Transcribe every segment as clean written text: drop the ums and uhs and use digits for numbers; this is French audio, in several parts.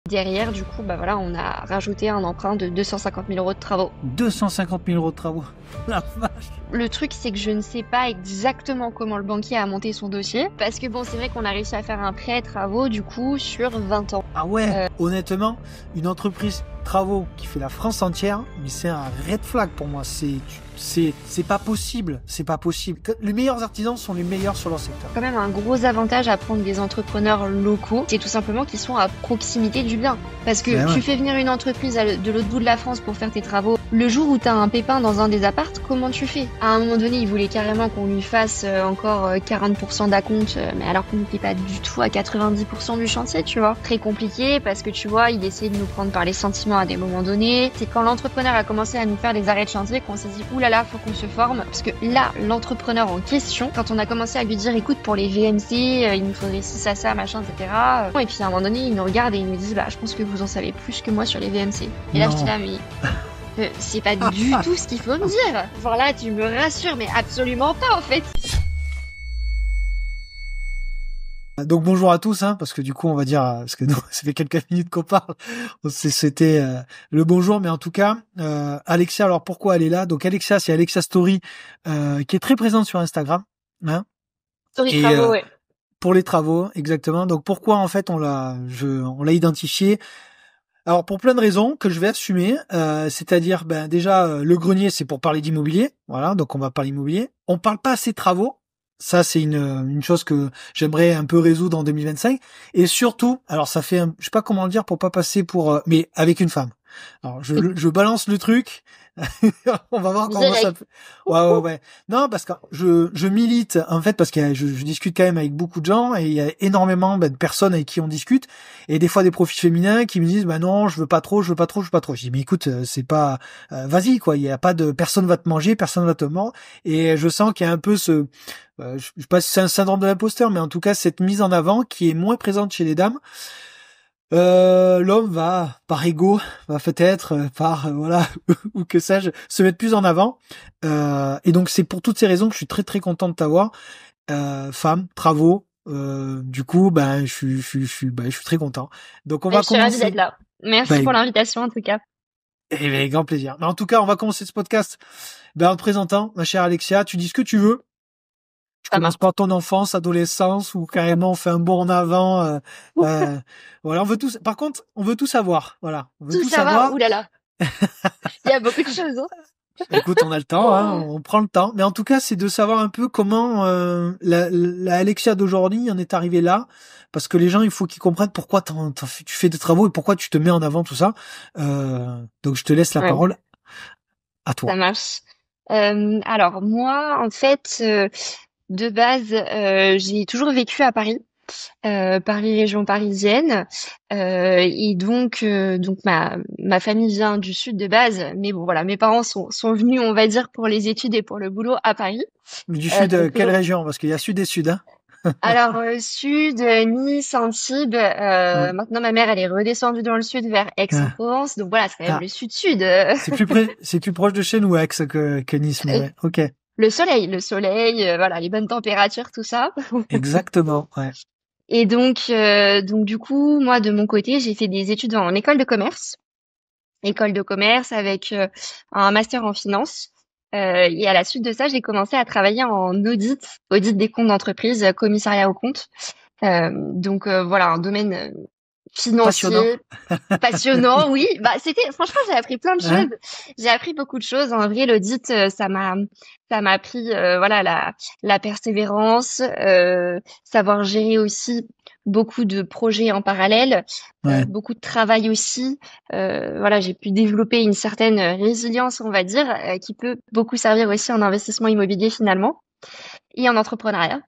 Derrière, du coup, bah voilà, on a rajouté un emprunt de 250 000 € de travaux. 250 000 € de travaux. La vache. Le truc, c'est que je ne sais pas exactement comment le banquier a monté son dossier. Parce que bon, c'est vrai qu'on a réussi à faire un prêt travaux, du coup, sur 20 ans. Ah ouais, honnêtement, une entreprise travaux qui fait la France entière, mais c'est un red flag pour moi. C'est pas possible. C'est pas possible. Les meilleurs artisans sont les meilleurs sur leur secteur. Quand même un gros avantage à prendre des entrepreneurs locaux, c'est tout simplement qu'ils sont à proximité du bien. Parce que tu fais venir une entreprise de l'autre bout de la France pour faire tes travaux. Le jour où t'as un pépin dans un des appartes, comment tu fais? À un moment donné, il voulait carrément qu'on lui fasse encore 40% d'acompte, mais alors qu'on n'était pas du tout à 90% du chantier, tu vois. Très compliqué parce que tu vois, il essayait de nous prendre par les sentiments à des moments donnés. C'est quand l'entrepreneur a commencé à nous faire des arrêts de chantier qu'on s'est dit oulala, faut qu'on se forme. Parce que là, l'entrepreneur en question, quand on a commencé à lui dire écoute, pour les VMC, il nous faudrait ci, ça, machin, etc. Et puis à un moment donné, il nous regarde et il nous dit bah je pense que vous en savez plus que moi sur les VMC. Et là, je dis là, mais c'est pas du tout ce qu'il faut me dire. Genre là, tu me rassures, mais absolument pas en fait. Donc bonjour à tous, parce que du coup on va dire, parce que nous ça fait quelques minutes qu'on parle, c'était le bonjour, mais en tout cas Alexia, alors pourquoi elle est là? Donc Alexia, c'est Alexia Story qui est très présente sur Instagram, Story travaux, ouais. Pour les travaux, exactement. Donc pourquoi en fait on l'a identifié? Alors pour plein de raisons que je vais assumer, c'est-à-dire déjà le grenier c'est pour parler d'immobilier, voilà, donc on va parler immobilier. On parle pas assez de travaux. Ça, c'est une chose que j'aimerais un peu résoudre en 2025. Et surtout, alors ça fait, je sais pas comment le dire pour pas passer pour, mais avec une femme. Alors, je balance le truc. On va voir comment ça peut. Ouais. Non, parce que je milite, en fait, parce que je discute quand même avec beaucoup de gens et il y a énormément de personnes avec qui on discute. Et des fois, des profils féminins qui me disent, non, je veux pas trop. Je dis, mais écoute, c'est pas, vas-y, quoi. Il y a pas de, personne va te manger, personne va te mordre. Et je sens qu'il y a un peu je sais pas si c'est un syndrome de l'imposteur, mais en tout cas, cette mise en avant qui est moins présente chez les dames. L'homme va, par ego, va peut-être, voilà, ou que sais-je, se mettre plus en avant. Et donc, c'est pour toutes ces raisons que je suis très, très content de t'avoir. Femme, travaux, du coup, je suis très content. Donc, on va commencer. Je suis ravie d'être là. Merci pour l'invitation, en tout cas. Avec grand plaisir. Mais en tout cas, on va commencer ce podcast, en te présentant, ma chère Alexia. Tu dis ce que tu veux. Tu commences par ton enfance, adolescence, ou carrément on fait un bond en avant. Voilà, on veut tout. Par contre, on veut tout savoir. Voilà, on veut tout savoir. Ouh là là. Il y a beaucoup de choses. Écoute, on a le temps, on prend le temps. Mais en tout cas, c'est de savoir un peu comment la Alexia d'aujourd'hui en est arrivée là, parce que les gens, il faut qu'ils comprennent pourquoi tu fais des travaux et pourquoi tu te mets en avant tout ça. Donc, je te laisse la parole à toi. Ça marche. Alors moi, en fait. De base, j'ai toujours vécu à Paris, Paris région parisienne, et donc ma famille vient du sud de base, mais bon voilà, mes parents sont venus, on va dire, pour les études et pour le boulot à Paris. Du sud, quelle région? Parce qu'il y a sud et sud, Alors sud, Nice, Antibes. Maintenant ma mère elle est redescendue dans le sud vers Aix-en-Provence, donc voilà, c'est quand même le sud-sud. C'est plus proche de chez nous, Aix, que Nice, mais ouais, ok. Le soleil, voilà, les bonnes températures, tout ça. Exactement, ouais. Et donc du coup, moi de mon côté, j'ai fait des études en école de commerce avec un master en finance. Et à la suite de ça, j'ai commencé à travailler en audit des comptes d'entreprise, commissariat aux comptes. Donc voilà, un domaine financier, passionnant, oui. Franchement, j'ai appris plein de choses. J'ai appris beaucoup de choses. En vrai, l'audit, ça m'a appris, voilà, la persévérance, savoir gérer aussi beaucoup de projets en parallèle, beaucoup de travail aussi. Voilà, j'ai pu développer une certaine résilience, on va dire, qui peut beaucoup servir aussi en investissement immobilier finalement et en entrepreneuriat.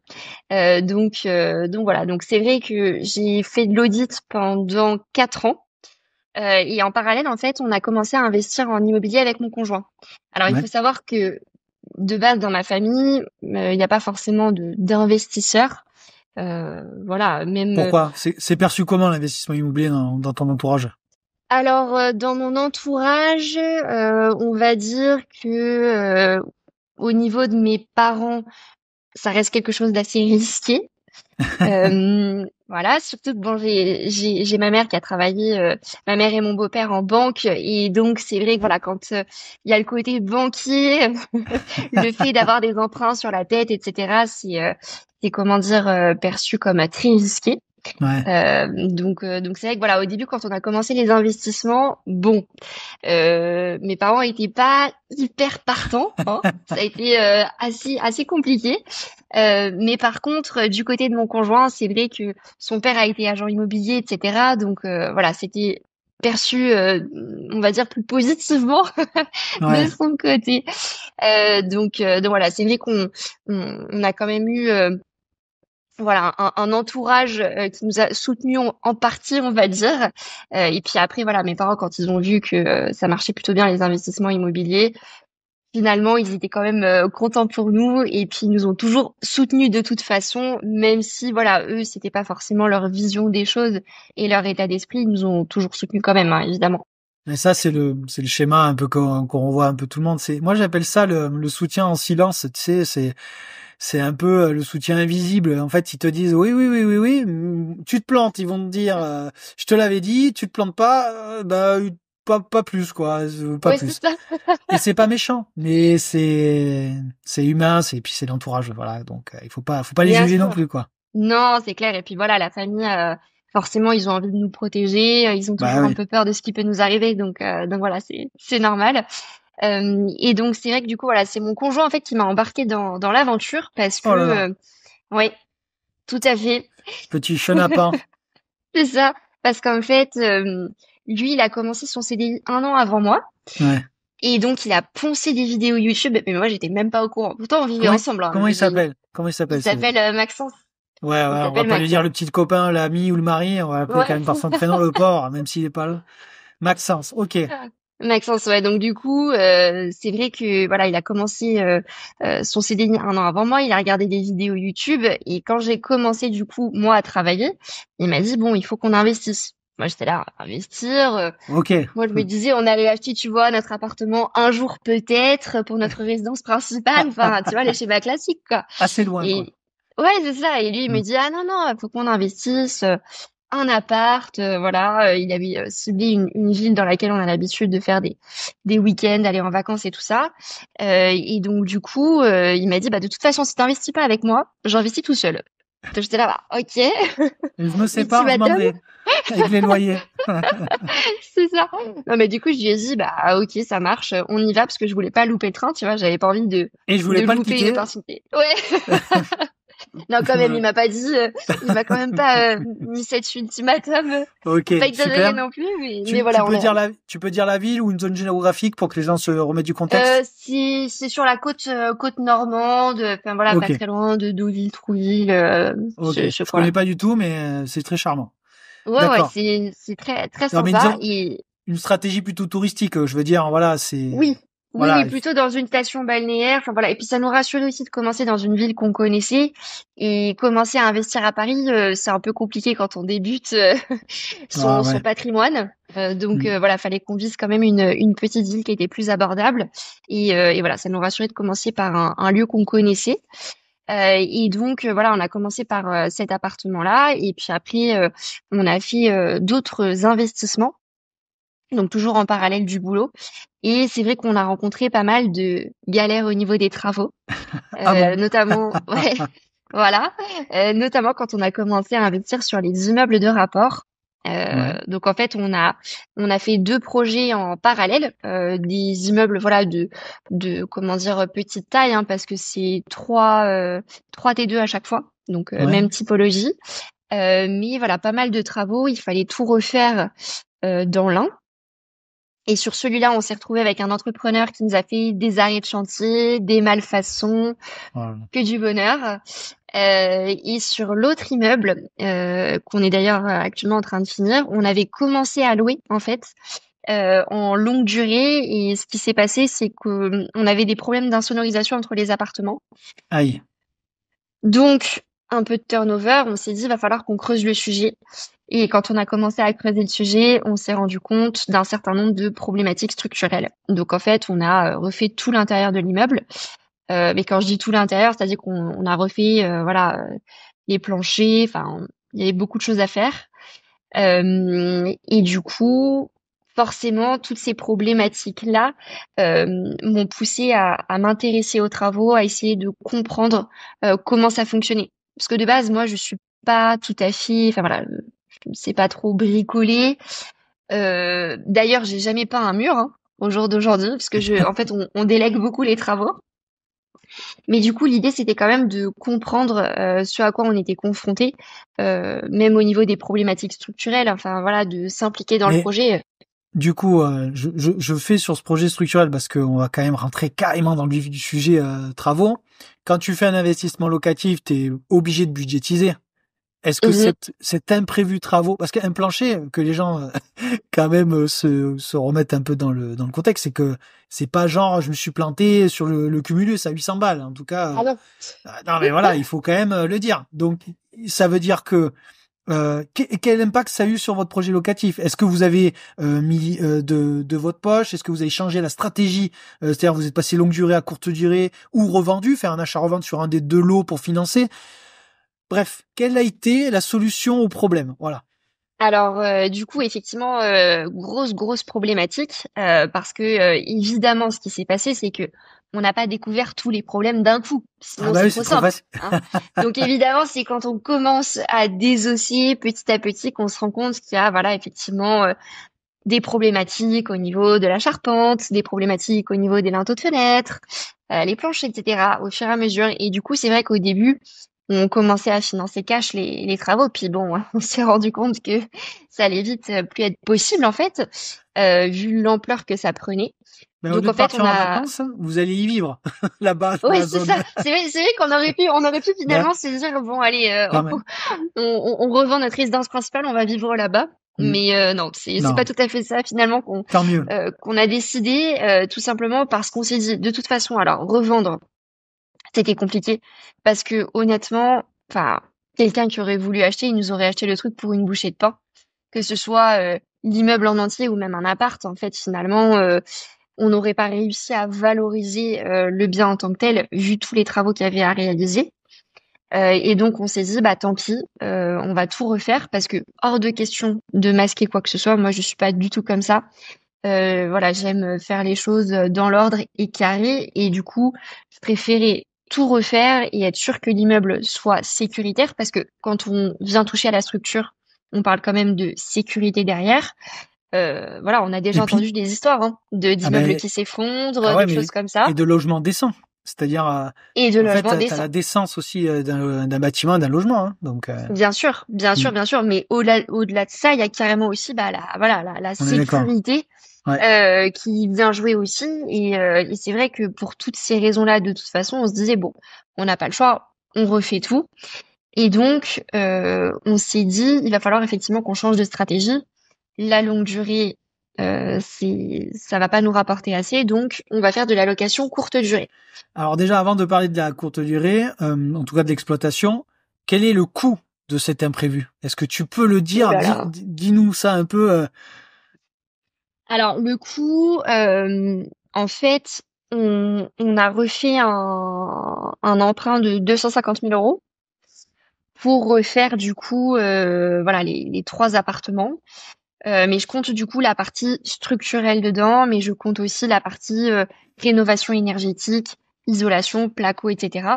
Donc voilà, donc c'est vrai que j'ai fait de l'audit pendant 4 ans. Et en parallèle, en fait, on a commencé à investir en immobilier avec mon conjoint. Alors, il faut savoir que de base, dans ma famille, il n'y a pas forcément d'investisseurs. Voilà, même. Pourquoi? C'est perçu comment l'investissement immobilier dans ton entourage? Alors, dans mon entourage, on va dire que au niveau de mes parents, ça reste quelque chose d'assez risqué. Voilà, surtout que bon, j'ai ma mère qui a travaillé, ma mère et mon beau-père en banque, et donc c'est vrai que voilà, quand il y a le côté banquier, le fait d'avoir des emprunts sur la tête, etc., c'est comment dire, perçu comme très risqué. Ouais. Donc c'est vrai que voilà, au début quand on a commencé les investissements, bon, mes parents étaient pas hyper partants, hein. Ça a été assez compliqué. Mais par contre, du côté de mon conjoint, c'est vrai que son père a été agent immobilier, etc. Donc voilà, c'était perçu, on va dire plus positivement de Ouais. son côté. Donc voilà, c'est vrai on a quand même eu voilà un entourage qui nous a soutenus en partie, on va dire. Et puis après, voilà, mes parents, quand ils ont vu que ça marchait plutôt bien les investissements immobiliers, finalement, ils étaient quand même contents pour nous, et puis ils nous ont toujours soutenus de toute façon, même si voilà, eux, c'était pas forcément leur vision des choses et leur état d'esprit, ils nous ont toujours soutenus quand même, hein, évidemment. Mais ça, c'est le schéma un peu qu'on revoit un peu tout le monde. Moi, j'appelle ça le soutien en silence. Tu sais, c'est un peu le soutien invisible. En fait, ils te disent oui, oui, oui, oui, oui. Tu te plantes, ils vont te dire je te l'avais dit. Tu te plantes pas, bah pas plus quoi, pas Ouais, c'est plus. ça. Et c'est pas méchant, mais c'est humain, puis c'est l'entourage, voilà. Donc faut pas les Bien juger non sûr. plus quoi. Non, c'est clair. Et puis voilà, la famille, forcément, ils ont envie de nous protéger. Ils ont Bah toujours un oui. peu peur de ce qui peut nous arriver. Donc voilà, c'est normal. Et donc c'est vrai que du coup, voilà, c'est mon conjoint en fait qui m'a embarqué dans l'aventure parce que, Oh là là, ouais, tout à fait. petit chenapan. C'est ça. Parce qu'en fait, lui, il a commencé son CDI un an avant moi. Ouais. Et donc, il a poncé des vidéos YouTube. Mais moi, j'étais même pas au courant. Pourtant, on vivait Comment il, ensemble, hein. comment il s'appelle? Comment il Il s'appelle s'appelle Maxence. Ouais, Il ouais, on va s'appelle pas lui dire Maxence. le petit copain, l'ami ou le mari, on va l'appeler quand Ouais. même par son prénom le porc, même s'il est pas là. Maxence, ok. Maxence, ouais. Donc, du coup, c'est vrai que, voilà, il a commencé son CDI un an avant moi. Il a regardé des vidéos YouTube. Et quand j'ai commencé, du coup, moi, à travailler, il m'a dit, bon, il faut qu'on investisse. Moi, j'étais là, investir. Ok. Moi, je me disais, on allait acheter, tu vois, notre appartement un jour peut-être pour notre résidence principale. Enfin, tu vois, les schémas classiques, quoi. Assez loin, quoi. Et ouais, c'est ça. Et lui, il me Hmm. dit, ah non, non, faut qu'on investisse un appart. Voilà, il avait ciblé une ville dans laquelle on a l'habitude de faire des week-ends, aller en vacances et tout ça. Et donc, du coup, il m'a dit, bah, de toute façon, si t'investis pas avec moi, j'investis tout seul. Donc, j'étais là, bah, ok, Je me sépare, je m'en ultimatum. vais. Avec les loyers. C'est ça. Non, mais du coup, je lui ai dit, bah, ok, ça marche, on y va parce que je voulais pas louper le train, tu vois, j'avais pas envie Et je voulais de pas le louper une quitter. opportunité. Ouais. Non, quand même, il m'a pas dit, il m'a quand même pas mis cet ultimatum. Ok, Faut pas exagérer super. non plus, mais Tu voilà, on peux est, dire la ville ou une zone géographique pour que les gens se remettent du contexte? c'est sur la côte normande, enfin voilà, pas Ok, très loin de Deauville, Trouville, ok. ce Je connais coin-là. pas du tout, mais c'est très charmant. Ouais, ouais, D'accord. c'est très, très Non, mais sympa disons, et une stratégie plutôt touristique, je veux dire, voilà, c'est, oui, oui, voilà. oui, plutôt dans une station balnéaire. Enfin voilà, et puis ça nous rassurait aussi de commencer dans une ville qu'on connaissait et commencer à investir à Paris, c'est un peu compliqué quand on débute Ah son ouais. patrimoine. Donc Hmm. voilà, fallait qu'on vise quand même une petite ville qui était plus abordable. Et voilà, ça nous rassurait de commencer par un lieu qu'on connaissait. Et donc voilà, on a commencé par cet appartement-là, et puis après on a fait d'autres investissements, donc toujours en parallèle du boulot. Et c'est vrai qu'on a rencontré pas mal de galères au niveau des travaux, Ah bon? notamment, ouais, voilà, notamment quand on a commencé à investir sur les immeubles de rapport. Ouais, Donc en fait, on a fait deux projets en parallèle, des immeubles, voilà, de comment dire, petite taille, hein, parce que c'est trois T2 à chaque fois, donc ouais. même typologie. Mais voilà, pas mal de travaux. Il fallait tout refaire dans l'un. Et sur celui-là, on s'est retrouvé avec un entrepreneur qui nous a fait des arrêts de chantier, des malfaçons, Voilà. que du bonheur. Et sur l'autre immeuble, qu'on est d'ailleurs actuellement en train de finir, on avait commencé à louer en fait en longue durée. Et ce qui s'est passé, c'est que on avait des problèmes d'insonorisation entre les appartements. Aïe. Donc un peu de turnover. On s'est dit, va falloir qu'on creuse le sujet. Et quand on a commencé à creuser le sujet, on s'est rendu compte d'un certain nombre de problématiques structurelles. Donc en fait, on a refait tout l'intérieur de l'immeuble. Mais quand je dis tout l'intérieur, c'est-à-dire qu'on a refait voilà les planchers, enfin, il y avait beaucoup de choses à faire. Et du coup, forcément, toutes ces problématiques-là m'ont poussé à m'intéresser aux travaux, à essayer de comprendre comment ça fonctionnait. Parce que de base, moi, je suis pas tout à fait, enfin voilà, je ne sais pas trop bricoler. D'ailleurs, j'ai jamais peint un mur hein, au jour d'aujourd'hui, parce que en fait, on délègue beaucoup les travaux. Mais du coup, l'idée, c'était quand même de comprendre ce à quoi on était confronté, même au niveau des problématiques structurelles. Enfin, voilà, de s'impliquer dans le Mais projet. du coup, je fais sur ce projet structurel parce qu'on va quand même rentrer carrément dans le vif du sujet travaux. Quand tu fais un investissement locatif, tu es obligé de budgétiser. Est-ce que Mhm. cet imprévu travaux, parce qu'un plancher, que les gens quand même se remettent un peu dans le contexte, c'est que c'est pas genre je me suis planté sur le cumulus à 800 balles. En tout cas, Ah non. non mais voilà, il faut quand même le dire. Donc ça veut dire que quel impact ça a eu sur votre projet locatif? Est-ce que vous avez mis de votre poche? Est-ce que vous avez changé la stratégie? C'est-à-dire vous êtes passé longue durée à courte durée ou revendu, faire un achat-revente sur un des deux lots pour financer? Bref, quelle a été la solution au problème? Voilà. Alors, du coup, effectivement, grosse problématique, parce que évidemment, ce qui s'est passé, c'est que on n'a pas découvert tous les problèmes d'un coup, Ah sinon bah c'est oui, trop c'est trop simple, facile. hein. Donc évidemment, c'est quand on commence à désossier petit à petit qu'on se rend compte qu'il y a, voilà, effectivement, des problématiques au niveau de la charpente, des problématiques au niveau des linteaux de fenêtre, les planches, etc. au fur et à mesure. Et du coup, c'est vrai qu'au début, on commençait à financer cash les travaux. Puis bon, on s'est rendu compte que ça allait vite plus être possible en fait, vu l'ampleur que ça prenait. Mais au Donc lieu en de fait, partir on en a vacances, vous allez y vivre là-bas dans ouais, la c'est zone. ça. C'est vrai on aurait pu Ouais, finalement se dire bon, allez, quand même. on revend notre résidence principale, on va vivre là-bas. Mm. Mais non, c'est pas Non, tout à fait ça finalement tant mieux. qu'on a décidé, tout simplement parce qu'on s'est dit de toute façon, alors revendre, c'était compliqué parce que honnêtement, enfin, quelqu'un qui aurait voulu acheter, il nous aurait acheté le truc pour une bouchée de pain, que ce soit l'immeuble en entier ou même un appart. En fait, finalement, on n'aurait pas réussi à valoriser le bien en tant que tel, vu tous les travaux qu'il y avait à réaliser. Et donc on s'est dit bah tant pis, on va tout refaire parce que hors de question de masquer quoi que ce soit. Moi je suis pas du tout comme ça. Voilà, j'aime faire les choses dans l'ordre et carré et du coup je préférais tout refaire et être sûr que l'immeuble soit sécuritaire parce que quand on vient toucher à la structure, on parle quand même de sécurité derrière. Voilà, on a Et déjà puis, entendu des histoires hein, de ah d'immeubles ben, qui ah s'effondrent, ouais, de mais choses comme et ça, de logement décent. C'est-à-dire, et de en fait, logements t'as la décents. décence aussi d'un bâtiment, d'un logement. Hein. Donc, Bien sûr, bien mm, sûr, bien sûr, mais au-delà de ça, il y a carrément aussi bah, la on est d'accord. sécurité Ouais. qui vient jouer aussi. Et c'est vrai que pour toutes ces raisons-là, de toute façon, on se disait, bon, on n'a pas le choix, on refait tout. Et donc, on s'est dit, il va falloir effectivement qu'on change de stratégie. La longue durée, ça va pas nous rapporter assez, donc on va faire de la location courte durée. Alors déjà, avant de parler de la courte durée, en tout cas de l'exploitation, quel est le coût de cet imprévu? Est-ce que tu peux le Ouh dire? là là. Dis-nous ça un peu. Alors le coût, en fait, on a refait un emprunt de 250 000 euros pour refaire du coup, voilà, les trois appartements. Mais je compte du coup la partie structurelle dedans, mais je compte aussi la partie rénovation énergétique, isolation, placo, etc.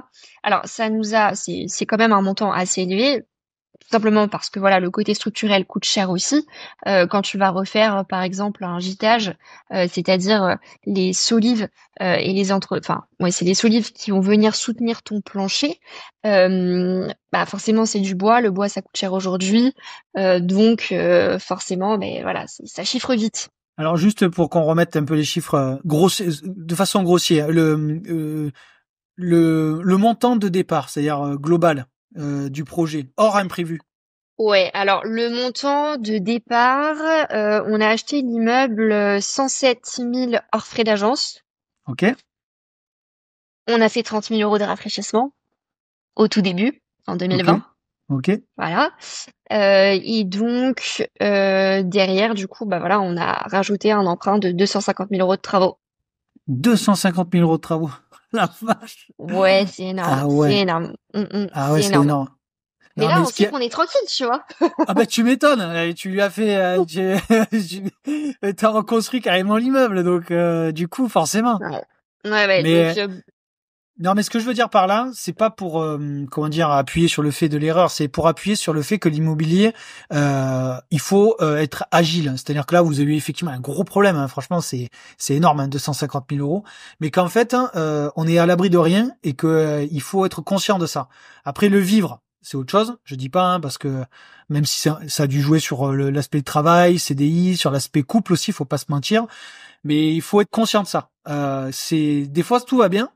Alors c'est quand même un montant assez élevé. Tout simplement parce que voilà, le côté structurel coûte cher aussi. Quand tu vas refaire, par exemple, un gîtage, c'est-à-dire les solives et enfin, ouais, c'est les solives qui vont venir soutenir ton plancher. Bah forcément, c'est du bois. Le bois, ça coûte cher aujourd'hui, donc forcément, mais voilà, ça chiffre vite. Alors juste pour qu'on remette un peu les chiffres de façon grossière, le montant de départ, c'est-à-dire global du projet, hors imprévu. Ouais, alors le montant de départ, on a acheté l'immeuble 107 000 hors frais d'agence. Ok, On a fait 30 000 euros de rafraîchissement au tout début, en ok, 2020. ok. Voilà. Et donc, derrière, du coup, bah voilà, on a rajouté un emprunt de 250 000 euros de travaux. 250 000 euros de travaux. La vache. Ouais, c'est énorme. Ah C'est ouais, énorme. ah C'est ouais, c'est énorme. énorme. Mais Non, là, mais on ce qui sait est... qu'on est tranquille, tu vois. Ah bah tu m'étonnes, tu lui as fait, t'as reconstruit carrément l'immeuble, donc du coup forcément. Ouais. Ouais, donc Mais non, mais ce que je veux dire par là, c'est pas pour comment dire appuyer sur le fait de l'erreur, c'est pour appuyer sur le fait que l'immobilier, il faut être agile. C'est-à-dire que là, vous avez eu effectivement un gros problème. Hein. Franchement, c'est énorme, hein, 250 000 euros. Mais qu'en fait, hein, on est à l'abri de rien et que il faut être conscient de ça. Après, le vivre, c'est autre chose. Je dis pas, hein, parce que même si ça a dû jouer sur l'aspect travail, CDI, sur l'aspect couple aussi, faut pas se mentir. Mais il faut être conscient de ça. C'est des fois tout va bien.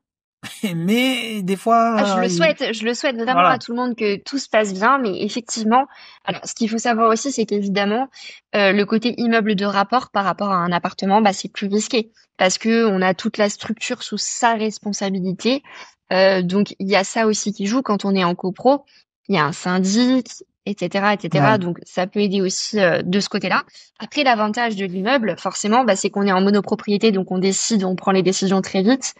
Mais des ah, fois, je le souhaite vraiment à voilà. tout le monde que tout se passe bien, mais effectivement, alors ce qu'il faut savoir aussi, c'est qu'évidemment, le côté immeuble de rapport par rapport à un appartement, bah c'est plus risqué parce que on a toute la structure sous sa responsabilité. Donc il y a ça aussi qui joue quand on est en copro. Il y a un syndic, etc., etc. Ouais. Donc ça peut aider aussi de ce côté-là. Après, l'avantage de l'immeuble, forcément, bah, c'est qu'on est en monopropriété, donc on décide, on prend les décisions très vite.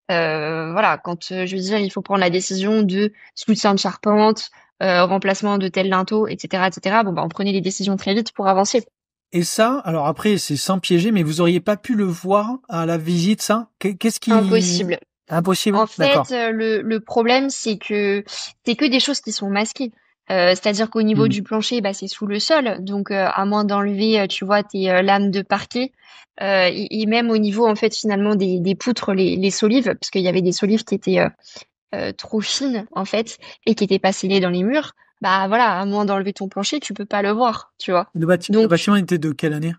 Voilà, quand je veux dire, il faut prendre la décision de soutien de charpente, remplacement de tel linteau, etc., etc. Bon, bah, on prenait les décisions très vite pour avancer. Et ça, alors après, c'est sans piéger, mais vous auriez pas pu le voir à la visite, ça? Qu'est-ce qui... Impossible. Impossible? En fait, D'accord. le problème, c'est que des choses qui sont masquées. C'est-à-dire qu'au niveau Hmm. du plancher, bah, c'est sous le sol, donc à moins d'enlever, tu vois, tes lames de parquet, et même au niveau en fait finalement des poutres, les solives, parce qu'il y avait des solives qui étaient trop fines en fait et qui étaient pas scellées dans les murs. Bah voilà, à moins d'enlever ton plancher, tu peux pas le voir, tu vois. Le Donc bâtiment était de quelle année?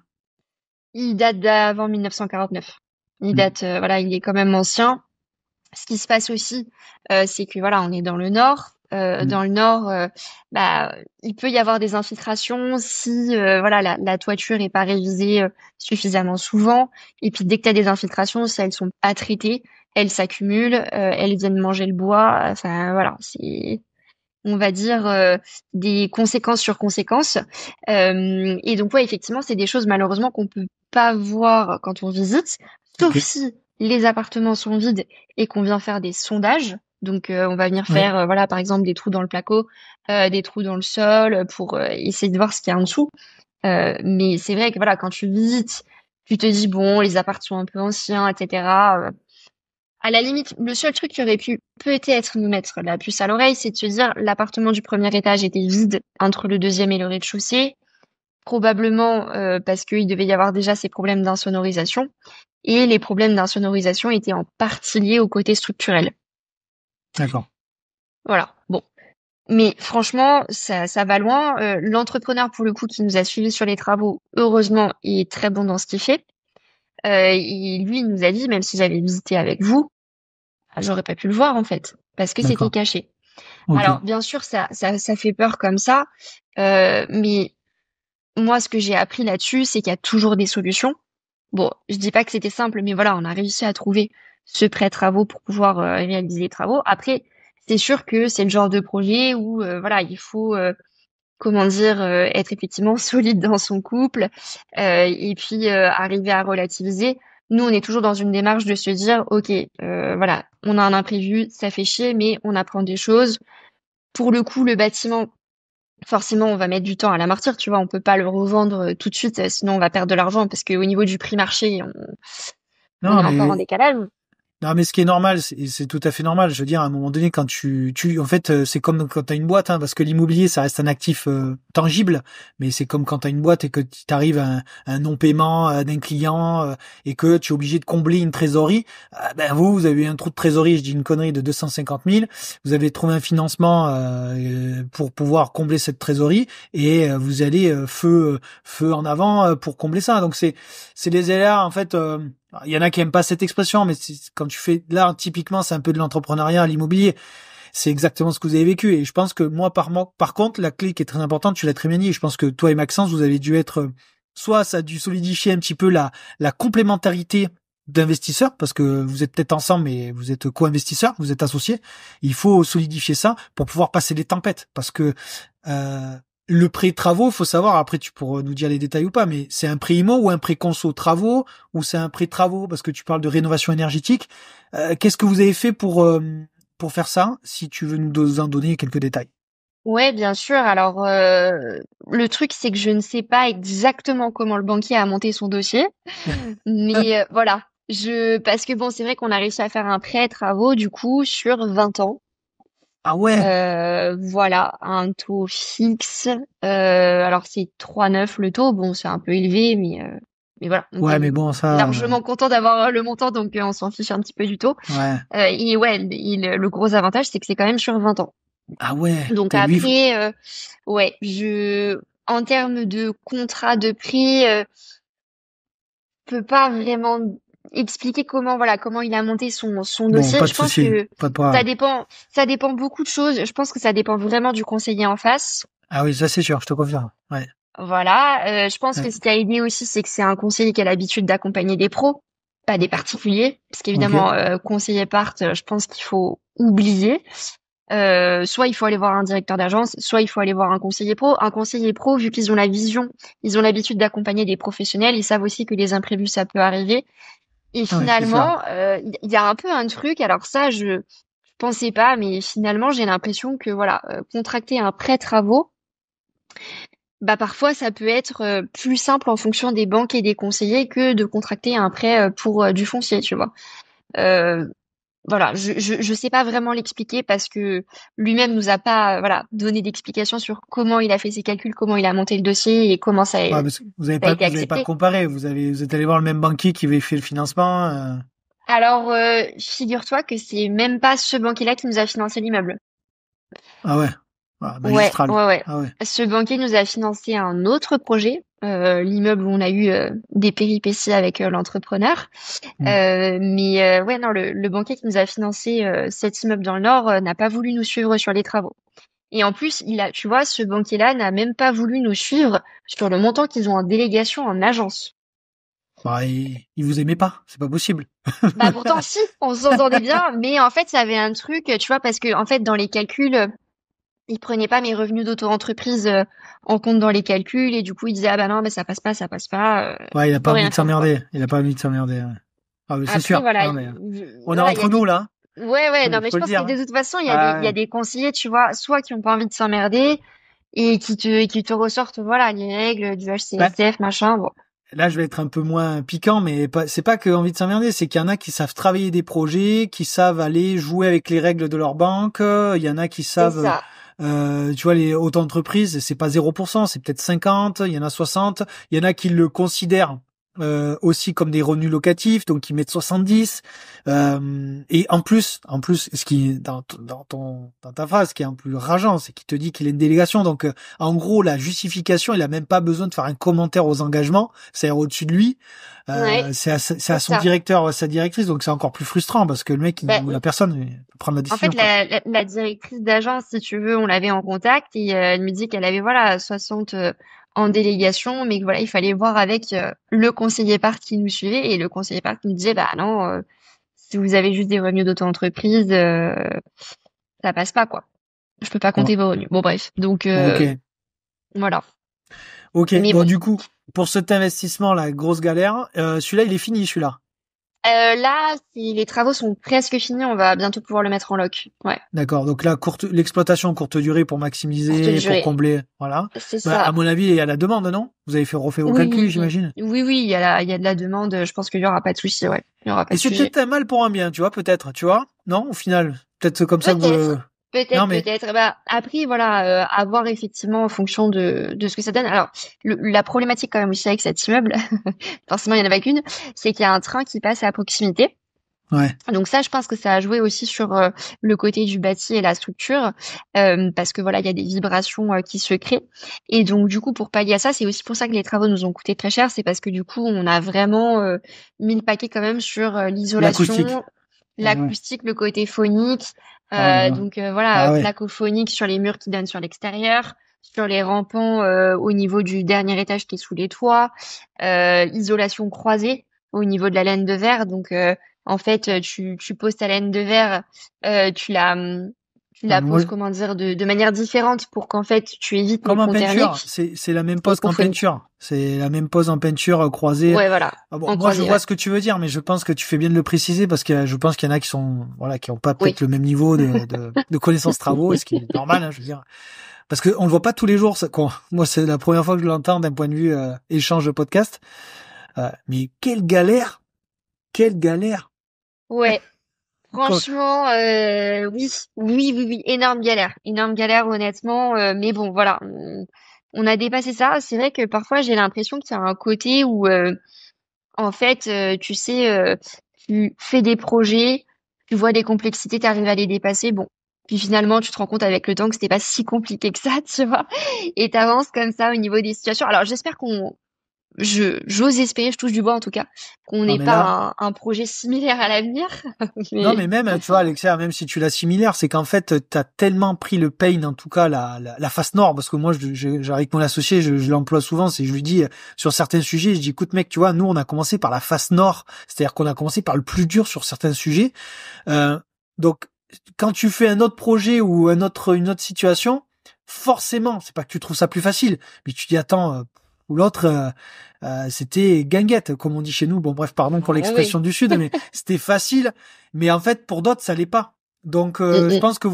il date d'avant 1949. Il Hmm. date, voilà, il est quand même ancien. Ce qui se passe aussi, c'est que voilà, on est dans le nord. Hmm. Dans le nord, bah, il peut y avoir des infiltrations si voilà la toiture est pas révisée suffisamment souvent. Et puis dès que tu as des infiltrations, si elles sont pas traitées, elles s'accumulent, elles viennent manger le bois. Enfin voilà, c'est on va dire des conséquences sur conséquences. Et donc ouais, effectivement, c'est des choses malheureusement qu'on peut pas voir quand on visite, sauf Ok. si les appartements sont vides et qu'on vient faire des sondages. Donc on va venir Ouais. faire voilà par exemple des trous dans le placo, des trous dans le sol pour essayer de voir ce qu'il y a en dessous. Mais c'est vrai que voilà quand tu visites, tu te dis bon les appartements sont un peu anciens, etc. À la limite, le seul truc qui aurait pu peut-être nous mettre la puce à l'oreille, c'est de se dire l'appartement du premier étage était vide entre le deuxième et le rez-de-chaussée, probablement parce qu'il devait y avoir déjà ces problèmes d'insonorisation, et les problèmes d'insonorisation étaient en partie liés au côté structurel. D'accord. Voilà, bon. Mais franchement, ça va loin. L'entrepreneur, pour le coup, qui nous a suivis sur les travaux, heureusement, est très bon dans ce qu'il fait. Et lui, il nous a dit, même si j'avais visité avec vous, ah, j'aurais pas pu le voir en fait, parce que c'était D'accord. caché. Ok. Alors bien sûr, ça fait peur comme ça, mais moi ce que j'ai appris là-dessus, c'est qu'il y a toujours des solutions. Bon, je dis pas que c'était simple, mais voilà, on a réussi à trouver ce prêt travaux pour pouvoir réaliser les travaux. Après, c'est sûr que c'est le genre de projet où voilà, il faut comment dire être effectivement solide dans son couple et puis arriver à relativiser. Nous, on est toujours dans une démarche de se dire, ok, voilà, on a un imprévu, ça fait chier, mais on apprend des choses. Pour le coup, le bâtiment, forcément, on va mettre du temps à l'amortir, tu vois, on peut pas le revendre tout de suite, sinon on va perdre de l'argent parce qu'au niveau du prix marché, on Non, est encore en mais décalage. non, mais ce qui est normal, c'est tout à fait normal. Je veux dire, à un moment donné, quand en fait, c'est comme quand t'as une boîte, hein, parce que l'immobilier, ça reste un actif tangible, mais c'est comme quand t'as une boîte et que t'arrives à un non-paiement d'un client et que tu es obligé de combler une trésorerie. Ben vous avez un trou de trésorerie, je dis une connerie de 250 000. Vous avez trouvé un financement pour pouvoir combler cette trésorerie et vous allez feu en avant pour combler ça. Donc c'est des aléas en fait. Il y en a qui aiment pas cette expression, mais quand tu fais là, typiquement, c'est un peu de l'entrepreneuriat à l'immobilier. C'est exactement ce que vous avez vécu. Et je pense que moi, par contre, la clé qui est très importante, tu l'as très bien dit. Je pense que toi et Maxence, vous avez dû être, soit ça a dû solidifier un petit peu la complémentarité d'investisseurs, parce que vous êtes peut-être ensemble, mais vous êtes co-investisseurs, vous êtes associés. Il faut solidifier ça pour pouvoir passer les tempêtes, parce que le prêt travaux, faut savoir, après tu pourras nous dire les détails ou pas, mais c'est un prêt IMO ou un prêt conso travaux, ou c'est un prêt travaux parce que tu parles de rénovation énergétique. Qu'est-ce que vous avez fait pour faire ça, si tu veux nous en donner quelques détails? Ouais, bien sûr. Alors, le truc, c'est que je ne sais pas exactement comment le banquier a monté son dossier, mais voilà. Parce que bon, c'est vrai qu'on a réussi à faire un prêt travaux du coup sur 20 ans. Ah ouais. Voilà, un taux fixe. Alors c'est 3,9 le taux. Bon, c'est un peu élevé, mais voilà, on Ouais, était mais bon, ça, largement content d'avoir le montant, donc on s'en fiche un petit peu du taux. ouais. Et ouais, le gros avantage, c'est que c'est quand même sur 20 ans. Ah ouais. Donc T'es lui. après, ouais, en termes de contrat de prix, je peux pas vraiment expliquer comment il a monté son Bon, dossier. pas de Je pense souci. que Pas de problème. ça dépend beaucoup de choses. Je pense que ça dépend vraiment du conseiller en face. Ah oui, ça c'est sûr, je te confirme. Ouais. Voilà. Je pense Ouais. que ce qui a aidé aussi, c'est que c'est un conseiller qui a l'habitude d'accompagner des pros, pas des particuliers, parce Ok. qu'évidemment, conseiller part, je pense qu'il faut oublier. Soit il faut aller voir un directeur d'agence, soit il faut aller voir un conseiller pro. Un conseiller pro, vu qu'ils ont la vision, ils ont l'habitude d'accompagner des professionnels, ils savent aussi que les imprévus, ça peut arriver. Et Ah ouais, c'est sûr. finalement, il y a un peu un truc, alors ça, je pensais pas, mais finalement, j'ai l'impression que voilà, contracter un prêt travaux, bah parfois ça peut être plus simple en fonction des banques et des conseillers que de contracter un prêt pour du foncier, tu vois. Euh, voilà, je sais pas vraiment l'expliquer parce que lui-même nous a pas voilà donné d'explication sur comment il a fait ses calculs, comment il a monté le dossier et comment Ouais, parce que ça a été vous avez pas accepté. comparé. Vous êtes allé voir le même banquier qui avait fait le financement. Alors, figure-toi que c'est même pas ce banquier-là qui nous a financé l'immeuble. Ah ouais. Ah, Ouais, magistral. ouais, ouais. Ah ouais. Ce banquier nous a financé un autre projet, l'immeuble où on a eu des péripéties avec l'entrepreneur. Hmm. Mais ouais, non, le banquier qui nous a financé cet immeuble dans le Nord n'a pas voulu nous suivre sur les travaux. Et en plus, tu vois, ce banquier-là n'a même pas voulu nous suivre sur le montant qu'ils ont en délégation en agence. Bah, il vous aimait pas. C'est pas possible. Bah pourtant, si, on s'entendait bien, mais en fait, ça avait un truc, tu vois, parce que en fait, dans les calculs, il prenait pas mes revenus d'auto-entreprise en compte dans les calculs, et du coup, il disait, ah bah non, mais ça passe pas, Ouais, il a je peux pas envie rien de faire, quoi. s'emmerder. Il a pas envie de s'emmerder. Ouais. Ah, mais c'est Après, sûr. voilà, Non, mais on est voilà, il y a entre nous, des, là. ouais, ouais, non, Il mais je faut le pense que dire. de Hein. toute façon, il y Ah, a des conseillers, tu vois, soit qui ont pas envie de s'emmerder, et qui te ressortent, voilà, les règles du ouais. HCSF, machin, bon. Là, je vais être un peu moins piquant, mais c'est pas que envie de s'emmerder, c'est qu'il y en a qui savent travailler des projets, qui savent aller jouer avec les règles de leur banque. Il y en a qui C'est savent, ça. tu vois, les auto-entreprises, c'est pas 0%, c'est peut-être 50, il y en a 60. Il y en a qui le considèrent aussi comme des revenus locatifs, donc ils mettent 70. Et en plus, ce qui est dans ta phrase, ce qui est un peu rageant, c'est qu'il te dit qu'il est une délégation. Donc, en gros, la justification, il a même pas besoin de faire un commentaire aux engagements. C'est au-dessus de lui. Ouais, C'est c'est à son ça. directeur, sa directrice. Donc, c'est encore plus frustrant parce que le mec, Ben, ou la personne, il peut prendre la en fait, décision, quoi. la directrice d'agence, si tu veux, on l'avait en contact et elle me dit qu'elle avait, voilà, 60 en délégation, mais que voilà, il fallait voir avec le conseiller part qui nous suivait et le conseiller part qui nous disait, bah non, si vous avez juste des revenus d'auto-entreprise, ça passe pas, quoi. Je peux pas Bon, compter vos revenus. Bon, bref. Donc, ok. voilà. Ok. Mais Bon, bon. du coup, pour cet investissement, la grosse galère, celui-là, il est fini, celui-là. Là, si les travaux sont presque finis, on va bientôt pouvoir le mettre en loc. Ouais, D'accord. Donc là, l'exploitation courte durée pour courte maximiser, pour durée. combler. Voilà. C'est Bah, à ça. mon avis, il y a la demande, non? Vous avez refait vos Oui, calculs, oui, oui. j'imagine. Oui, oui, il y a de la demande. Je pense qu'il y aura pas de souci, ouais. Il y aura pas Et de c'est sujet. peut-être un mal pour un bien, tu vois, peut-être, tu vois? Non, au final. Peut-être comme ça que vous... Peut-être, Non, mais... peut-être. Bah, après, voilà, à voir effectivement en fonction de ce que ça donne. Alors, la problématique quand même aussi avec cet immeuble, forcément il y en avait qu'une, c'est qu'il y a un train qui passe à proximité. Ouais. Donc ça, je pense que ça a joué aussi sur le côté du bâti et la structure, parce que voilà, il y a des vibrations qui se créent. Et donc du coup, pour pallier à ça, c'est aussi pour ça que les travaux nous ont coûté très cher, c'est parce que du coup, on a vraiment mis le paquet quand même sur L'acoustique. l'isolation, Ouais. l'acoustique, le côté phonique. Oh là là. Donc voilà, Ah ouais. placo-phonique sur les murs qui donnent sur l'extérieur, sur les rampants au niveau du dernier étage qui est sous les toits, isolation croisée au niveau de la laine de verre. Donc en fait, tu poses ta laine de verre, euh, tu la, hum, tu Ah, la mais moi, poses, comment dire, de manière différente pour qu'en fait, tu évites les comme en ponts peinture, thermiques c'est la même et pose qu'en cophoniques. peinture. C'est la même pose en peinture croisée. Ouais, voilà, Ah bon, en moi je croisé, vois ouais. ce que tu veux dire, mais je pense que tu fais bien de le préciser parce que je pense qu'il y en a qui sont voilà qui ont pas Oui, peut-être le même niveau de connaissances travaux, et ce qui est normal, hein, je veux dire. parce que on le voit pas tous les jours. Moi, c'est la première fois que je l'entends d'un point de vue échange de podcast. Mais quelle galère. Ouais. Quoi. Franchement, oui, oui, oui, oui, énorme galère, honnêtement. Mais bon, voilà, on a dépassé ça. C'est vrai que parfois j'ai l'impression qu'il y a un côté où, en fait, tu sais, tu fais des projets, tu vois des complexités, tu arrives à les dépasser, bon. Puis finalement, tu te rends compte avec le temps que c'était pas si compliqué que ça, tu vois. Et t'avances comme ça au niveau des situations. Alors j'espère j'ose espérer, je touche du bois en tout cas, qu'on Non n'ait mais là, pas un projet similaire à l'avenir. non Mais mais même, tu vois, Alexia, même si tu l'as similaire, c'est qu'en fait, t'as tellement pris le pain, en tout cas la face nord, parce que moi, j'arrive avec mon associé, je l'emploie souvent, je lui dis sur certains sujets, je dis, écoute mec, tu vois, nous on a commencé par la face nord, c'est-à-dire qu'on a commencé par le plus dur sur certains sujets. Euh, donc quand tu fais un autre projet ou une autre situation, forcément, c'est pas que tu trouves ça plus facile, mais tu dis attends, ou l'autre, c'était guinguette, comme on dit chez nous. Bon bref, pardon pour oui. l'expression du sud, mais c'était facile. Mais en fait, pour d'autres, ça l'est pas. Donc, Mm, je mm. pense que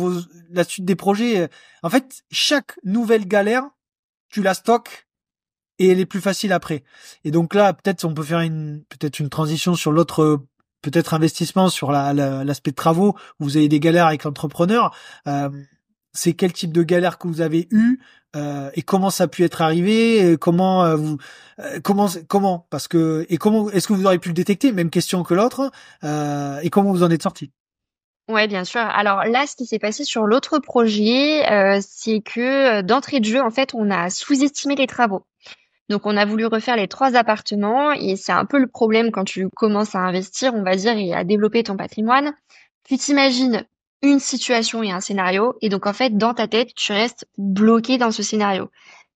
la suite des projets, en fait, chaque nouvelle galère, tu la stockes et elle est plus facile après. Et donc là, peut-être on peut faire peut-être une transition sur l'autre, peut-être investissement sur l'aspect de travaux. Où vous avez des galères avec l'entrepreneur. C'est quel type de galère que vous avez eu et comment ça a pu être arrivé, et comment comment parce que et comment est-ce que vous auriez pu le détecter, même question que l'autre, et comment vous en êtes sorti. Ouais, bien sûr. Alors là, ce qui s'est passé sur l'autre projet, c'est que d'entrée de jeu, en fait, on a sous-estimé les travaux. Donc, on a voulu refaire les 3 appartements et c'est un peu le problème quand tu commences à investir, on va dire, et à développer ton patrimoine. Tu t'imagines une situation et un scénario et donc, en fait, dans ta tête, tu restes bloqué dans ce scénario.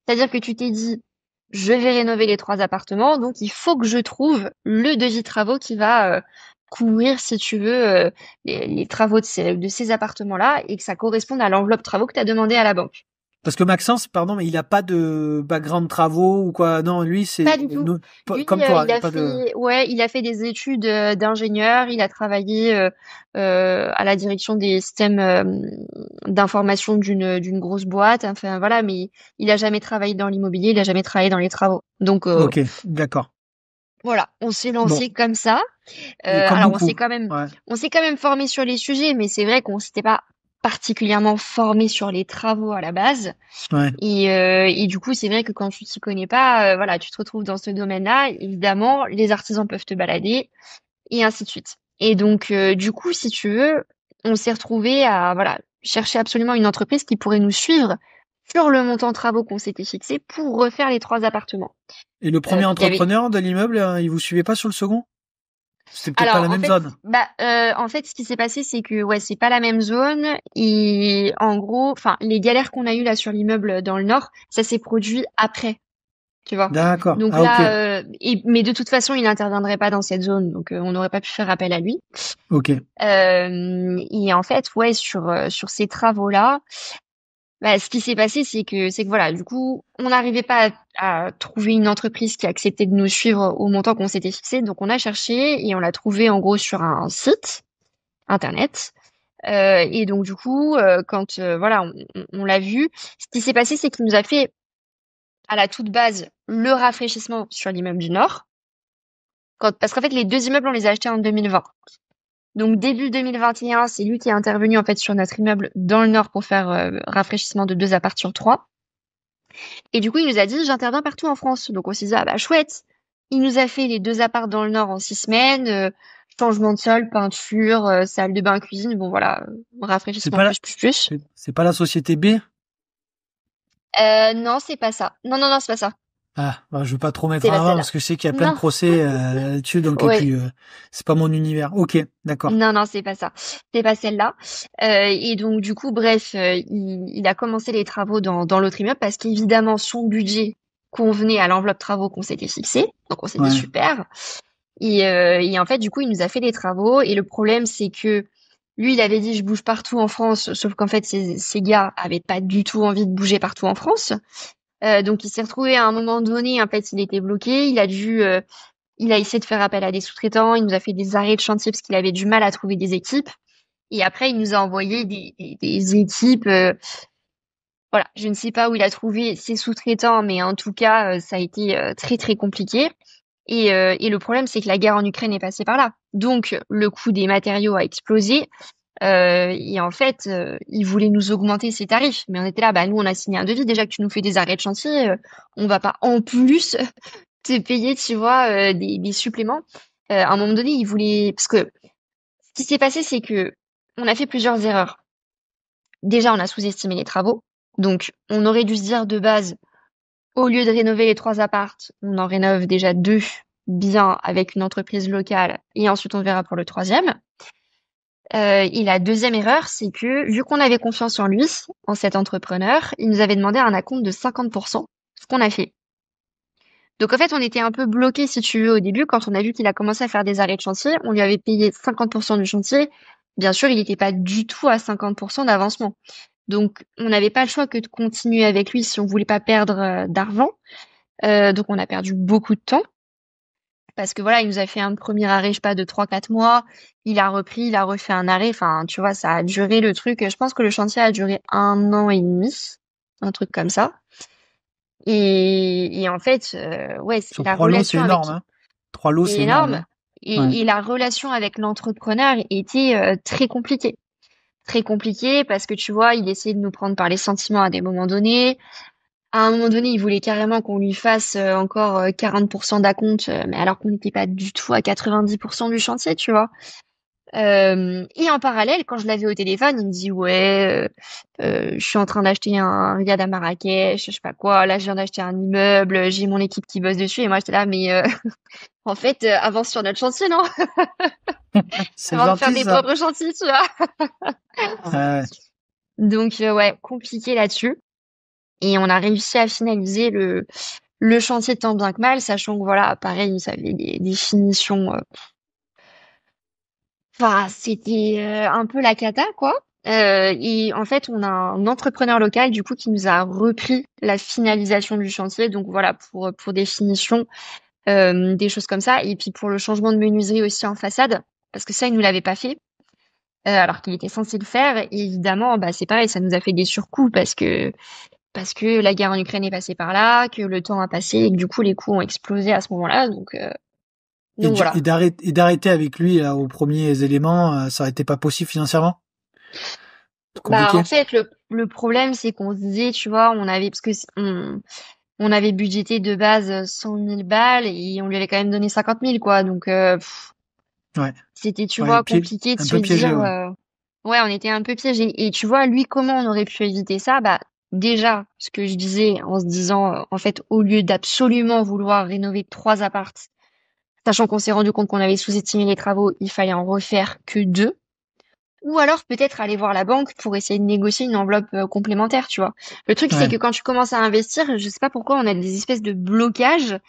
C'est-à-dire que tu t'es dit, je vais rénover les 3 appartements, donc il faut que je trouve le devis travaux qui va couvrir, si tu veux, les travaux de ces appartements-là et que ça corresponde à l'enveloppe travaux que tu as demandé à la banque. Parce que Maxence, pardon, mais il a pas de background travaux ou quoi. Non, lui, c'est Pas du tout. Lui, comme toi, il il y a a pas de. fait, ouais, il a fait des études d'ingénieur. Il a travaillé à la direction des systèmes d'information d'une grosse boîte. Enfin voilà, mais il a jamais travaillé dans l'immobilier. Il a jamais travaillé dans les travaux. Donc Ok, d'accord. voilà, on s'est Bon, lancé comme ça. et comme Alors beaucoup. Ouais, on s'est quand même formé sur les sujets, mais c'est vrai qu'on s'était pas particulièrement formé sur les travaux à la base. ouais. Et du coup, c'est vrai que quand tu t'y connais pas, voilà, tu te retrouves dans ce domaine-là. Évidemment, les artisans peuvent te balader et ainsi de suite. Et donc, du coup, si tu veux, on s'est retrouvé à voilà chercher absolument une entreprise qui pourrait nous suivre sur le montant de travaux qu'on s'était fixé pour refaire les 3 appartements. Et le premier Il y avait entrepreneur de l'immeuble, il vous suivait pas sur le second? C'était peut-être pas la Alors même zone. en fait, ce qui s'est passé, c'est que ouais, c'est pas la même zone et en gros, enfin, les galères qu'on a eues là sur l'immeuble dans le nord, ça s'est produit après, tu vois. D'accord. Donc Ah ok, là, mais de toute façon, il n'interviendrait pas dans cette zone, donc on n'aurait pas pu faire appel à lui. ok. Et en fait, ouais, sur ces travaux-là, ce qui s'est passé, c'est que voilà, du coup, on n'arrivait pas à trouver une entreprise qui acceptait de nous suivre au montant qu'on s'était fixé. Donc, on a cherché et on l'a trouvé en gros sur un site internet. Et donc, du coup, quand voilà, on l'a vu, ce qui s'est passé, c'est qu'il nous a fait à la toute base le rafraîchissement sur l'immeuble du Nord. Parce qu'en fait, les 2 immeubles, on les a achetés en 2020. Donc début 2021, c'est lui qui est intervenu en fait sur notre immeuble dans le Nord pour faire rafraîchissement de 2 apparts sur 3. Et du coup, il nous a dit, j'interviens partout en France. Donc on s'est dit, ah bah chouette. Il nous a fait les 2 apparts dans le Nord en 6 semaines, changement de sol, peinture, salle de bain, cuisine. Bon voilà, C'est rafraîchissement pas la, plus plus plus. c'est pas la société B? Non, c'est pas ça. Non, non, non, c'est pas ça. Ah, bah, je veux pas trop mettre C'est en pas avant celle-là. parce que je sais qu'il y a plein de Non. procès là-dessus, donc et Ouais. puis c'est pas mon univers. Ok, d'accord. Non, non, c'est pas ça. C'est pas celle-là. Et donc, du coup, bref, il a commencé les travaux dans l'autre immeuble parce qu'évidemment, son budget convenait à l'enveloppe travaux qu'on s'était fixée. Donc, on s'est dit Ouais. super. Et en fait, du coup, il nous a fait les travaux. Et le problème, c'est que lui, il avait dit, je bouge partout en France. Sauf qu'en fait, ces gars avaient pas du tout envie de bouger partout en France. Donc, il s'est retrouvé à un moment donné, en fait, il était bloqué. Il a essayé de faire appel à des sous-traitants, il nous a fait des arrêts de chantier parce qu'il avait du mal à trouver des équipes. Et après, il nous a envoyé des équipes Voilà, je ne sais pas où il a trouvé ses sous-traitants, mais en tout cas, ça a été très très compliqué. Et le problème, c'est que la guerre en Ukraine est passée par là. Donc, le coût des matériaux a explosé. Et en fait, ils voulaient nous augmenter ces tarifs. Mais on était là, bah nous, on a signé un devis. Déjà que tu nous fais des arrêts de chantier, on va pas en plus te payer, tu vois, des suppléments. À un moment donné, ils voulaient... Parce que ce qui s'est passé, c'est que on a fait plusieurs erreurs. Déjà, on a sous-estimé les travaux. Donc, on aurait dû se dire de base, au lieu de rénover les 3 appartes, on en rénove déjà 2 bien avec une entreprise locale et ensuite on verra pour le troisième. Et la deuxième erreur, c'est que vu qu'on avait confiance en lui, en cet entrepreneur, il nous avait demandé un acompte de 50%, ce qu'on a fait. Donc en fait, on était un peu bloqué, si tu veux, au début, quand on a vu qu'il a commencé à faire des arrêts de chantier, on lui avait payé 50% du chantier. Bien sûr, il n'était pas du tout à 50% d'avancement. Donc, on n'avait pas le choix que de continuer avec lui si on voulait pas perdre d'argent. Donc, on a perdu beaucoup de temps parce que voilà, il nous a fait un premier arrêt, je sais pas, de 3 4 mois. Il a repris, il a refait un arrêt. Enfin, tu vois, ça a duré le truc. Je pense que le chantier a duré 1 an et demi, un truc comme ça. Et en fait, ouais, Sur la 3 lots, c'est relation énorme, avec hein. 3 lots, c'est c'est énorme, énorme. hein. Ouais. Et la relation avec l'entrepreneur était très compliquée. Très compliquée parce que tu vois, il essayait de nous prendre par les sentiments à des moments donnés. À un moment donné, il voulait carrément qu'on lui fasse encore 40% d'acompte, mais alors qu'on n'était pas du tout à 90% du chantier, tu vois. Et en parallèle, quand je l'avais au téléphone, il me dit ouais, je suis en train d'acheter un riad à Marrakech, je sais pas quoi. Là, je viens d'acheter un immeuble, j'ai mon équipe qui bosse dessus et moi j'étais là, mais en fait, avance sur notre chantier, non? C'est Avant de faire gentil, tes ça. propres chantiers, tu vois. Ouais. Donc ouais, compliqué là-dessus. Et on a réussi à finaliser le chantier tant bien que mal, sachant que voilà, pareil, ça avait des finitions. Enfin, c'était un peu la cata, quoi. Et en fait, on a un entrepreneur local du coup qui nous a repris la finalisation du chantier. Donc voilà, pour des finitions, des choses comme ça. Et puis pour le changement de menuiserie aussi en façade, parce que ça, il nous l'avait pas fait. Alors qu'il était censé le faire. Et évidemment, bah c'est pareil, ça nous a fait des surcoûts parce que la guerre en Ukraine est passée par là, que le temps a passé et que du coup les coûts ont explosé à ce moment-là. Donc voilà. Et d'arrêter avec lui là, aux premiers éléments, ça aurait été pas possible financièrement? C'est Bah en compliqué. fait le problème c'est qu'on se disait, tu vois, on avait parce que on avait budgété de base 100 000 balles et on lui avait quand même donné 50 000 quoi. Donc Ouais. c'était, tu Ouais, vois, compliqué de un se peu piégé, dire ouais. ouais, on était un peu piégés. Et tu vois, lui, comment on aurait pu éviter ça? Bah déjà, ce que je disais en se disant en fait, au lieu d'absolument vouloir rénover 3 appartes, sachant qu'on s'est rendu compte qu'on avait sous-estimé les travaux, il fallait en refaire que 2. Ou alors peut-être aller voir la banque pour essayer de négocier une enveloppe complémentaire, tu vois. Le truc, c'est Ouais. que quand tu commences à investir, je sais pas pourquoi on a des espèces de blocages,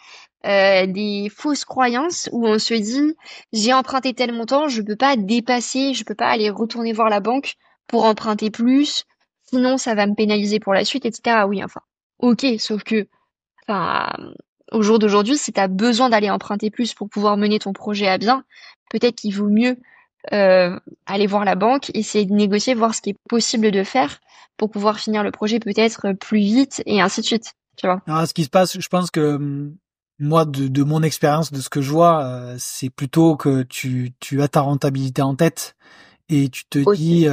des fausses croyances où on se dit, j'ai emprunté tel montant, je peux pas dépasser, je peux pas aller retourner voir la banque pour emprunter plus, sinon ça va me pénaliser pour la suite, etc. Oui, enfin, ok, sauf que, enfin, au jour d'aujourd'hui, si tu as besoin d'aller emprunter plus pour pouvoir mener ton projet à bien, peut-être qu'il vaut mieux aller voir la banque, essayer de négocier, voir ce qui est possible de faire pour pouvoir finir le projet peut-être plus vite et ainsi de suite, tu vois. Alors, ce qui se passe, je pense que moi, de mon expérience, de ce que je vois, c'est plutôt que tu as ta rentabilité en tête et tu te Aussi. dis,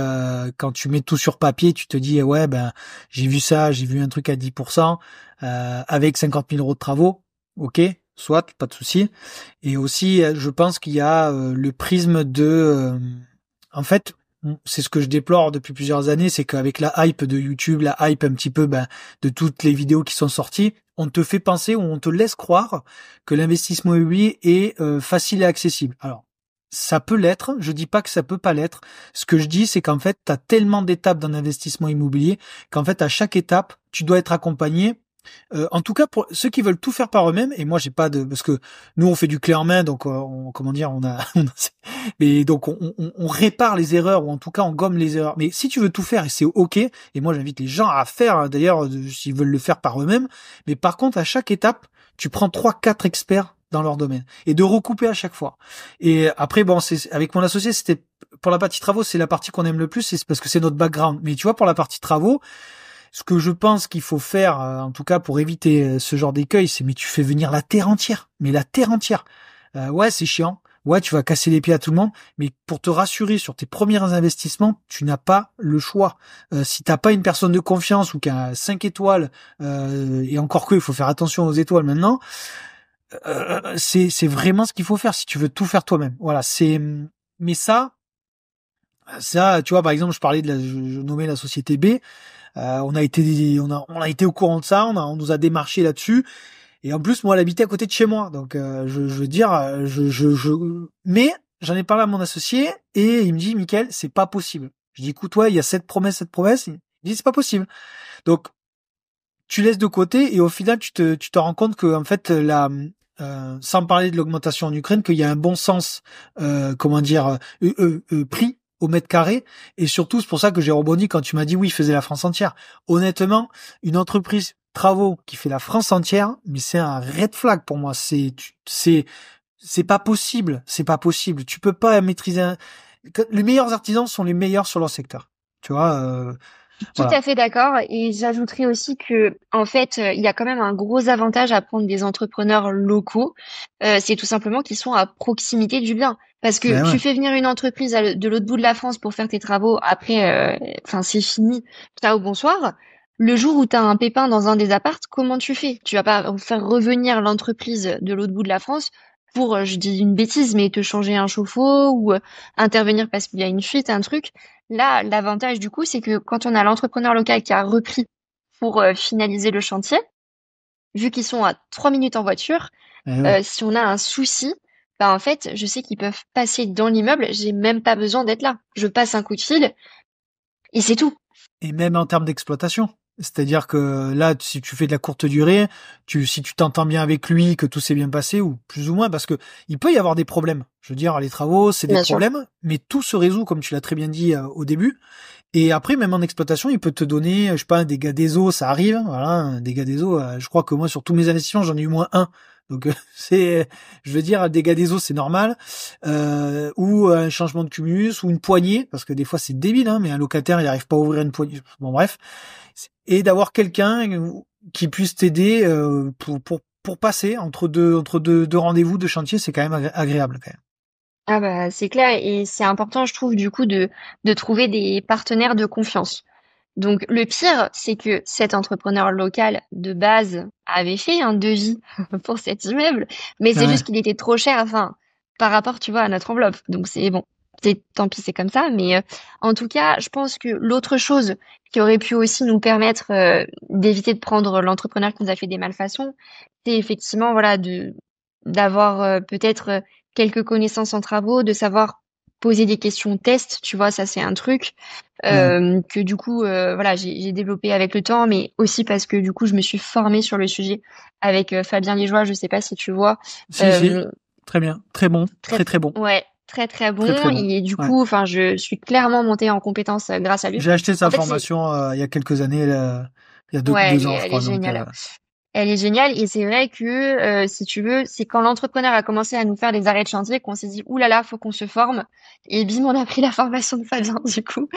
quand tu mets tout sur papier, tu te dis, ouais, ben j'ai vu ça, j'ai vu un truc à 10%, avec 50 000 euros de travaux, ok, soit, pas de souci. Et aussi, je pense qu'il y a le prisme de, en fait, c'est ce que je déplore depuis plusieurs années, c'est qu'avec la hype de YouTube, la hype un petit peu de toutes les vidéos qui sont sorties, on te fait penser ou on te laisse croire que l'investissement immobilier est facile et accessible. Alors, ça peut l'être, je dis pas que ça peut pas l'être. Ce que je dis, c'est qu'en fait, tu as tellement d'étapes dans l'investissement immobilier qu'en fait, à chaque étape, tu dois être accompagné. En tout cas, pour ceux qui veulent tout faire par eux-mêmes, et moi j'ai pas de, parce que nous on fait du clé en main, donc comment dire, mais donc on répare les erreurs ou en tout cas on gomme les erreurs. Mais si tu veux tout faire, et c'est ok, et moi j'invite les gens à faire, d'ailleurs s'ils veulent le faire par eux-mêmes. Mais par contre, à chaque étape, tu prends 3 4 experts dans leur domaine et de recouper à chaque fois. Et après, bon, c'est avec mon associé, c'était pour la partie travaux, c'est la partie qu'on aime le plus, c'est parce que c'est notre background. Mais tu vois, pour la partie travaux, Ce que je pense qu'il faut faire, en tout cas pour éviter ce genre d'écueil, c'est mais tu fais venir la terre entière, mais la terre entière. Ouais, c'est chiant. Ouais, tu vas casser les pieds à tout le monde, mais pour te rassurer sur tes premiers investissements, tu n'as pas le choix. Si t'as pas une personne de confiance ou qui a 5 étoiles, et encore que, il faut faire attention aux étoiles maintenant, c'est vraiment ce qu'il faut faire si tu veux tout faire toi-même. Voilà, mais ça, tu vois, par exemple, je parlais je nommais la société B. On a été au courant de ça, on nous a démarché là-dessus. Et en plus, moi, elle habitait à côté de chez moi. Donc, je veux dire, mais j'en ai parlé à mon associé et il me dit, Mickaël, c'est pas possible. Je dis, écoute, ouais, il y a cette promesse. Il me dit, c'est pas possible. Donc, tu laisses de côté et au final, tu te rends compte que, en fait, sans parler de l'augmentation en Ukraine, qu'il y a un bon sens, prix au mètre carré. Et surtout, c'est pour ça que j'ai rebondi quand tu m'as dit, oui, il faisait la France entière. Honnêtement, une entreprise travaux qui fait la France entière, mais c'est un red flag pour moi. C'est pas possible. C'est pas possible. Tu peux pas maîtriser les meilleurs artisans sont les meilleurs sur leur secteur. Tu vois, Tout voilà. à fait d'accord. Et j'ajouterais aussi que, en fait, il y a quand même un gros avantage à prendre des entrepreneurs locaux. C'est tout simplement qu'ils sont à proximité du bien. Parce que Ben ouais. tu fais venir une entreprise de l'autre bout de la France pour faire tes travaux. Après, enfin, c'est fini. Ciao, bonsoir. Le jour où tu as un pépin dans un des appartes, comment tu fais? Tu vas pas faire revenir l'entreprise de l'autre bout de la France pour, je dis une bêtise, mais te changer un chauffe-eau ou intervenir parce qu'il y a une fuite, un truc. Là, l'avantage du coup, c'est que quand on a l'entrepreneur local qui a repris pour finaliser le chantier, vu qu'ils sont à 3 minutes en voiture, Ben ouais. si on a un souci, bah en fait, je sais qu'ils peuvent passer dans l'immeuble, j'ai même pas besoin d'être là. Je passe un coup de fil et c'est tout. Et même en termes d'exploitation. C'est-à-dire que là, si tu fais de la courte durée, si tu t'entends bien avec lui, que tout s'est bien passé, ou plus ou moins, parce que il peut y avoir des problèmes. Je veux dire, les travaux, c'est des Bien sûr. problèmes, mais tout se résout, comme tu l'as très bien dit au début. Et après, même en exploitation, il peut te donner, je sais pas, un dégât des eaux, ça arrive, voilà, un dégât des eaux. Je crois que moi, sur tous mes investissements, j'en ai eu moins un. Donc je veux dire, un dégât des eaux, c'est normal, ou un changement de cumulus, ou une poignée, parce que des fois c'est débile, hein, mais un locataire, il arrive pas à ouvrir une poignée. Bon, bref, et d'avoir quelqu'un qui puisse t'aider pour passer entre deux rendez-vous de chantier, c'est quand même agréable quand même. Ah bah c'est clair et c'est important, je trouve, du coup, de trouver des partenaires de confiance. Donc le pire, c'est que cet entrepreneur local de base avait fait un devis pour cet immeuble, mais Ah c'est ouais. juste qu'il était trop cher, enfin, par rapport, tu vois, à notre enveloppe. Donc c'est bon, c'est tant pis, c'est comme ça. Mais en tout cas, je pense que l'autre chose qui aurait pu aussi nous permettre d'éviter de prendre l'entrepreneur qui nous a fait des malfaçons, c'est effectivement, voilà, d'avoir peut-être quelques connaissances en travaux, de savoir poser des questions test, tu vois, ça c'est un truc Ouais. que du coup, voilà, j'ai développé avec le temps, mais aussi parce que du coup, je me suis formée sur le sujet avec Fabien Liégeois. Je sais pas si tu vois. Si, si. Euh, Très bien. Très bon. très, Très, très bon. ouais, très très Très, bon. très bon. Et du Ouais. coup, enfin, je suis clairement montée en compétence grâce à lui. J'ai acheté sa En fait, c'est, formation il y a quelques années, il y a ouais, deux ans, je elle est crois. Donc, géniale. Elle est géniale et c'est vrai que si tu veux, c'est quand l'entrepreneur a commencé à nous faire des arrêts de chantier qu'on s'est dit ouh là là, faut qu'on se forme et bim on a pris la formation de Fabien du coup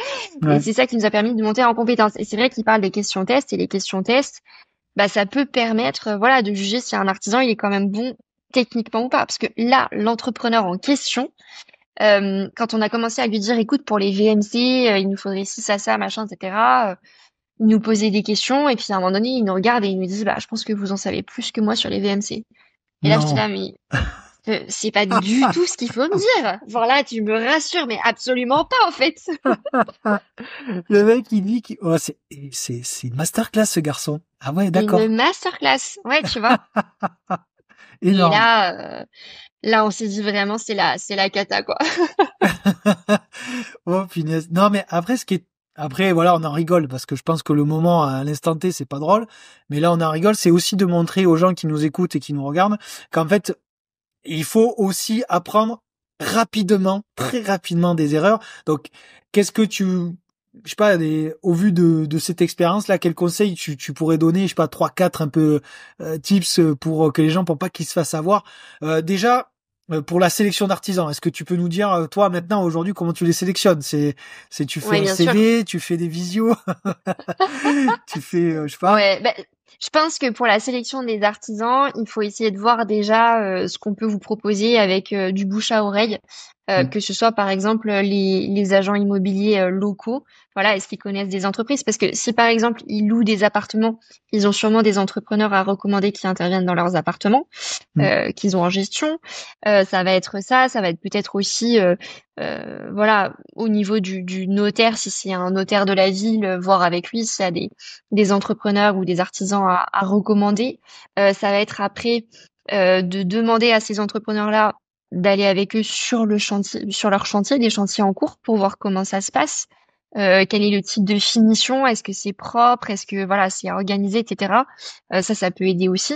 et ouais. c'est ça qui nous a permis de monter en compétence. Et c'est vrai qu'il parle des questions tests et les questions tests, bah ça peut permettre voilà de juger si un artisan il est quand même bon techniquement ou pas parce que là l'entrepreneur en question quand on a commencé à lui dire écoute pour les VMC il nous faudrait ci ça machin etc. Il nous posait des questions et puis à un moment donné, il nous regarde et il nous dit, bah, je pense que vous en savez plus que moi sur les VMC. Et là, je dis Non. là, mais c'est pas du tout ce qu'il faut me dire. Genre là, tu me rassures, mais absolument pas en fait. Le mec, il dit oh, c'est une masterclass, ce garçon. Ah ouais, Une d'accord. masterclass, ouais, tu vois. Et Énorme. là, on s'est dit vraiment, c'est la cata quoi. Oh, punaise. Non, mais après, après, voilà, on en rigole parce que je pense que le moment, à l'instant T, c'est pas drôle. Mais là, on en rigole. C'est aussi de montrer aux gens qui nous écoutent et qui nous regardent qu'en fait, il faut aussi apprendre rapidement, très rapidement des erreurs. Donc, qu'est-ce que je sais pas, au vu de cette expérience-là, quel conseil tu pourrais donner, je sais pas, 3, 4 un peu tips pour que les gens, pour pas qu'ils se fassent avoir. Déjà, Pour la sélection d'artisans, est-ce que tu peux nous dire, toi, maintenant, aujourd'hui, comment tu les sélectionnes? Tu fais Oui, un bien sûr. CV, tu fais des visios, tu fais, je sais pas. Ouais, je pense que pour la sélection des artisans, il faut essayer de voir déjà ce qu'on peut vous proposer avec du bouche à oreille, Mm. que ce soit par exemple les agents immobiliers locaux. Voilà, est-ce qu'ils connaissent des entreprises? Parce que si par exemple ils louent des appartements, ils ont sûrement des entrepreneurs à recommander qui interviennent dans leurs appartements, Mm. qu'ils ont en gestion. Ça va être ça, ça va être peut-être aussi voilà, au niveau du notaire, si c'est un notaire de la ville, voir avec lui s'il y a des entrepreneurs ou des artisans à recommander. Ça va être après de demander à ces entrepreneurs-là d'aller avec eux sur le chantier, sur leur chantier, des chantiers en cours pour voir comment ça se passe. Quel est le type de finition? Est-ce que c'est propre? Est-ce que voilà, c'est organisé, etc. Ça peut aider aussi.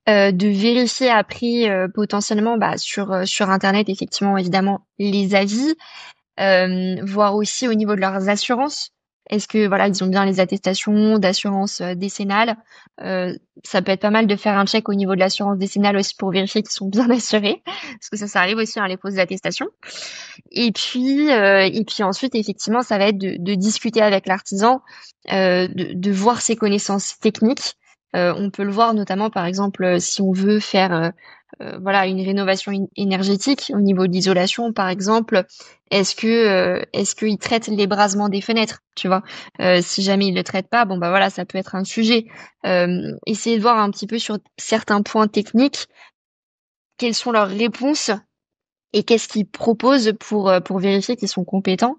De vérifier après potentiellement bah, sur Internet, effectivement, évidemment, les avis, voir aussi au niveau de leurs assurances. Est-ce que voilà, ils ont bien les attestations d'assurance décennale? Ça peut être pas mal de faire un check au niveau de l'assurance décennale aussi pour vérifier qu'ils sont bien assurés, parce que ça arrive aussi, hein, les fausses attestations. Et puis ensuite, effectivement, ça va être de discuter avec l'artisan, de voir ses connaissances techniques. On peut le voir notamment, par exemple, si on veut faire voilà une rénovation énergétique au niveau de l'isolation, par exemple. Est-ce qu'il traite l'ébrasement des fenêtres, tu vois? Si jamais il le traite pas, bon bah voilà, ça peut être un sujet. Essayer de voir un petit peu sur certains points techniques quelles sont leurs réponses et qu'est-ce qu'ils proposent pour vérifier qu'ils sont compétents.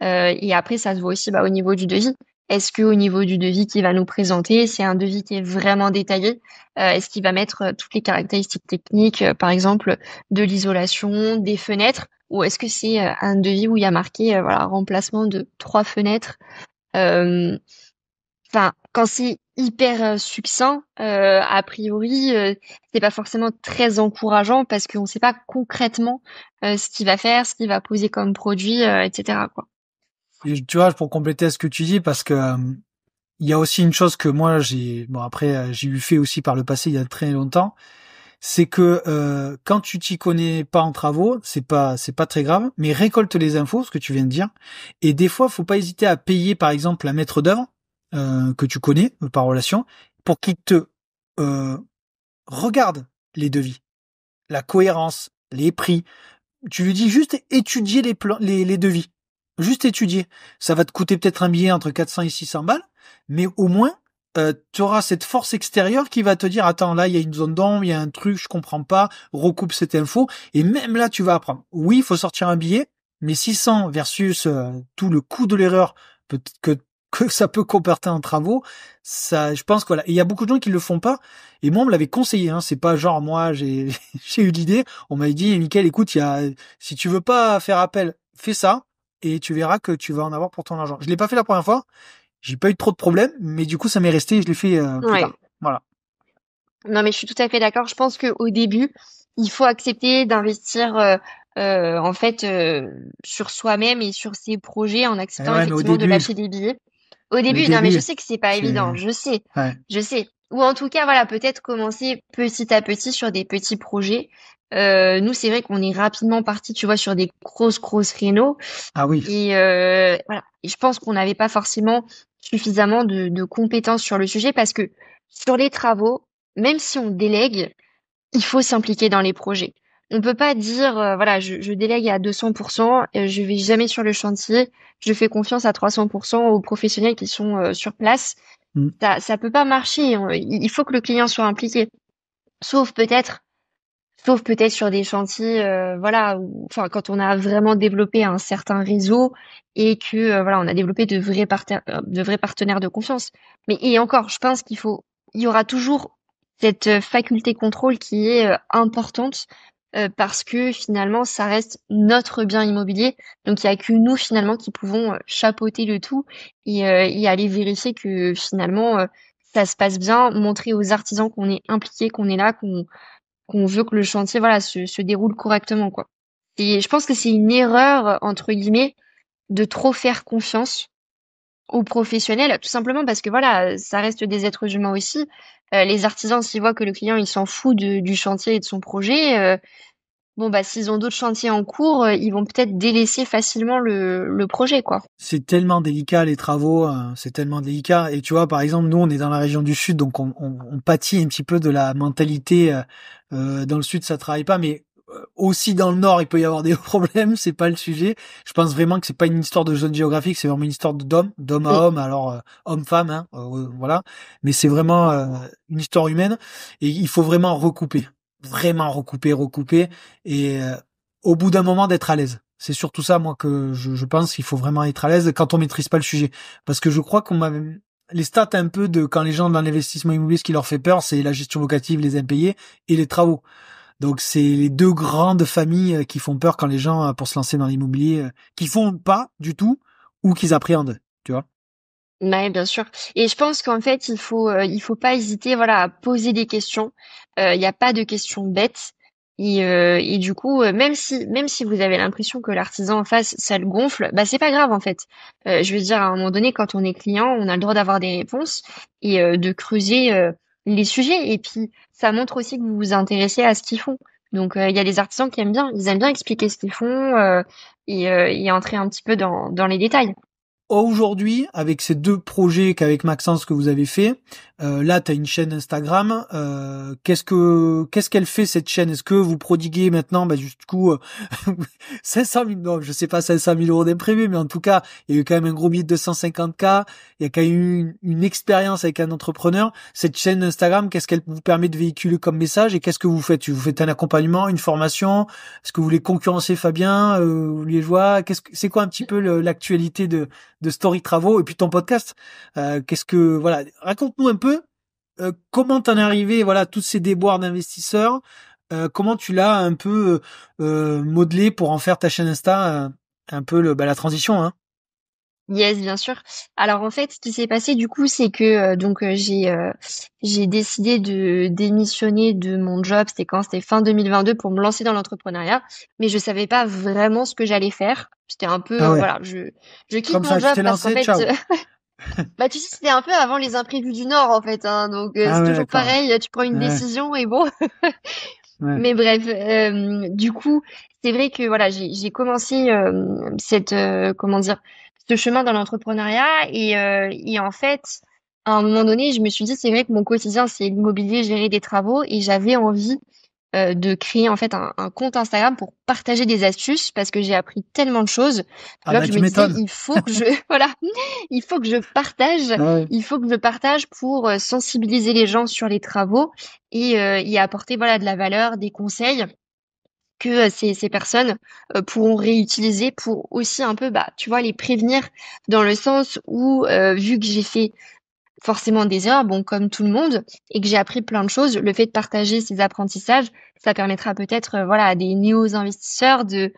Et après, ça se voit aussi bah, au niveau du devis. Est-ce que au niveau du devis qu'il va nous présenter, c'est un devis qui est vraiment détaillé? Est-ce qu'il va mettre toutes les caractéristiques techniques, par exemple, de l'isolation, des fenêtres, ou est-ce que c'est un devis où il y a marqué voilà remplacement de 3 fenêtres? Euh, Enfin, quand c'est hyper succinct, a priori, c'est pas forcément très encourageant parce qu'on ne sait pas concrètement ce qu'il va faire, ce qu'il va poser comme produit, etc., quoi. Et tu vois, pour compléter ce que tu dis, parce que il y a aussi une chose que moi bon après j'ai eu fait aussi par le passé il y a très longtemps, c'est que quand tu t'y connais pas en travaux, c'est pas très grave, mais récolte les infos, ce que tu viens de dire, et des fois faut pas hésiter à payer par exemple un maître d'œuvre que tu connais par relation pour qu'il te euh, regarde les devis, la cohérence, les prix. Tu lui dis juste étudier les plans, les devis. Juste étudier. Ça va te coûter peut-être un billet entre 400 et 600 balles, mais au moins, tu auras cette force extérieure qui va te dire, attends, là, il y a une zone d'ombre, il y a un truc, je comprends pas, recoupe cette info, et même là, tu vas apprendre. Oui, il faut sortir un billet, mais 600 versus tout le coût de l'erreur que ça peut comporter en travaux, ça, je pense que voilà. Et il y a beaucoup de gens qui le font pas, et moi, on me l'avait conseillé, hein. C'est pas genre, moi, j'ai, j'ai eu l'idée, on m'avait dit, Mickaël, écoute, si tu veux pas faire appel, fais ça, et tu verras que tu vas en avoir pour ton argent. Je l'ai pas fait la première fois, j'ai pas eu trop de problèmes, mais du coup, ça m'est resté et je l'ai fait plus Ouais. tard. Voilà. Non, mais je suis tout à fait d'accord. Je pense qu'au début, il faut accepter d'investir en fait sur soi-même et sur ses projets en Eh acceptant ouais, mais effectivement de lâcher des billets. Au les début, non, mais je débuts, sais que c'est pas évident. c'est, ouais. Je sais. Ou en tout cas, voilà, peut-être commencer petit à petit sur des petits projets. Nous, c'est vrai qu'on est rapidement parti, tu vois, sur des grosses rénaux. Ah oui. Et voilà. Et je pense qu'on n'avait pas forcément suffisamment de compétences sur le sujet parce que sur les travaux, même si on délègue, il faut s'impliquer dans les projets. On peut pas dire, voilà, je délègue à 200%, je vais jamais sur le chantier, je fais confiance à 300% aux professionnels qui sont sur place. Mm. Ça peut pas marcher. Il faut que le client soit impliqué. Sauf peut-être Sauf peut-être sur des chantiers, voilà, enfin, quand on a vraiment développé un certain réseau et que, voilà, on a développé de vrais partenaires de confiance. Mais et encore, je pense il y aura toujours cette faculté contrôle qui est importante parce que finalement, ça reste notre bien immobilier. Donc, il y a que nous finalement qui pouvons chapeauter le tout et aller vérifier que finalement ça se passe bien, montrer aux artisans qu'on est impliqué, qu'on est là, qu'on veut que le chantier voilà se déroule correctement quoi. Et je pense que c'est une erreur entre guillemets de trop faire confiance aux professionnels, tout simplement parce que voilà, ça reste des êtres humains aussi. Les artisans s'ils voient que le client il s'en fout du chantier et de son projet, bon bah s'ils ont d'autres chantiers en cours, ils vont peut-être délaisser facilement le projet, quoi. C'est tellement délicat les travaux, c'est tellement délicat. Et tu vois, par exemple, nous, on est dans la région du Sud, donc on pâtit un petit peu de la mentalité. Dans le Sud, ça travaille pas, mais aussi dans le Nord, il peut y avoir des problèmes. C'est pas le sujet. Je pense vraiment que c'est pas une histoire de zone géographique, c'est vraiment une histoire d'homme à Mm. homme. Alors homme-femme, hein, voilà. Mais c'est vraiment une histoire humaine et il faut vraiment recouper, et au bout d'un moment d'être à l'aise. C'est surtout ça, moi, que je pense qu'il faut vraiment être à l'aise quand on maîtrise pas le sujet. Parce que je crois qu'on m'a les stats un peu de quand les gens dans l'investissement immobilier, ce qui leur fait peur, c'est la gestion locative, les impayés et les travaux. Donc c'est les deux grandes familles qui font peur quand les gens, pour se lancer dans l'immobilier, qui font pas du tout ou qu'ils appréhendent, tu vois. Ouais, bien sûr. Et je pense qu'en fait, il faut pas hésiter, voilà, à poser des questions. Il n'y a pas de questions bêtes. Et du coup, même si vous avez l'impression que l'artisan en face, ça le gonfle, bah c'est pas grave en fait. Je veux dire, à un moment donné, quand on est client, on a le droit d'avoir des réponses et de creuser les sujets. Et puis, ça montre aussi que vous vous intéressez à ce qu'ils font. Donc, il y a des artisans qui aiment bien, ils aiment bien expliquer ce qu'ils font et entrer un petit peu dans les détails. Aujourd'hui, avec ces deux projets qu'avec Maxence que vous avez fait, là, tu as une chaîne Instagram. Qu'est-ce qu'elle fait cette chaîne? Est-ce que vous prodiguez maintenant, bah, du coup, 500 000, non, je sais pas 500 000 euros d'imprévu, mais en tout cas, il y a eu quand même un gros billet de 250K. Il y a quand même eu une expérience avec un entrepreneur. Cette chaîne Instagram, qu'est-ce qu'elle vous permet de véhiculer comme message et qu'est-ce que vous faites? Vous faites un accompagnement, une formation? Est-ce que vous voulez concurrencer Fabien, Liégeois? C'est quoi un petit peu l'actualité de Story Travaux et puis ton podcast? Voilà, raconte-nous un peu comment t'en es arrivé, voilà, tous ces déboires d'investisseurs, comment tu l'as un peu modelé pour en faire ta chaîne Insta, un peu la transition, hein. Yes, bien sûr. Alors en fait, ce qui s'est passé du coup, c'est que j'ai décidé de démissionner de mon job. C'était quand? C'était fin 2022 pour me lancer dans l'entrepreneuriat, mais je savais pas vraiment ce que j'allais faire. C'était un peu Ah ouais, voilà, je quitte comme mon ça, tu job t'es parce qu'en lancé, fait, ciao. bah tu sais, c'était un peu avant les imprévus du Nord en fait, hein, donc Ah c'est ouais, toujours d'accord. pareil. Tu prends une Ouais, décision et bon. ouais. Mais bref, du coup, c'est vrai que voilà, j'ai commencé cette comment dire ce chemin dans l'entrepreneuriat et en fait, à un moment donné, je me suis dit c'est vrai que mon quotidien c'est l'immobilier, gérer des travaux et j'avais envie de créer en fait un compte Instagram pour partager des astuces parce que j'ai appris tellement de choses. Tu Ah vois que bah je tu me disais m'étonnes. il faut que je voilà, il faut que je partage, Ah ouais. il faut que je partage pour sensibiliser les gens sur les travaux et y apporter voilà de la valeur, des conseils que ces personnes pourront réutiliser pour aussi un peu, bah, tu vois, les prévenir dans le sens où, vu que j'ai fait forcément des erreurs, bon, comme tout le monde, et que j'ai appris plein de choses, le fait de partager ces apprentissages, ça permettra peut-être, voilà, à des néo-investisseurs de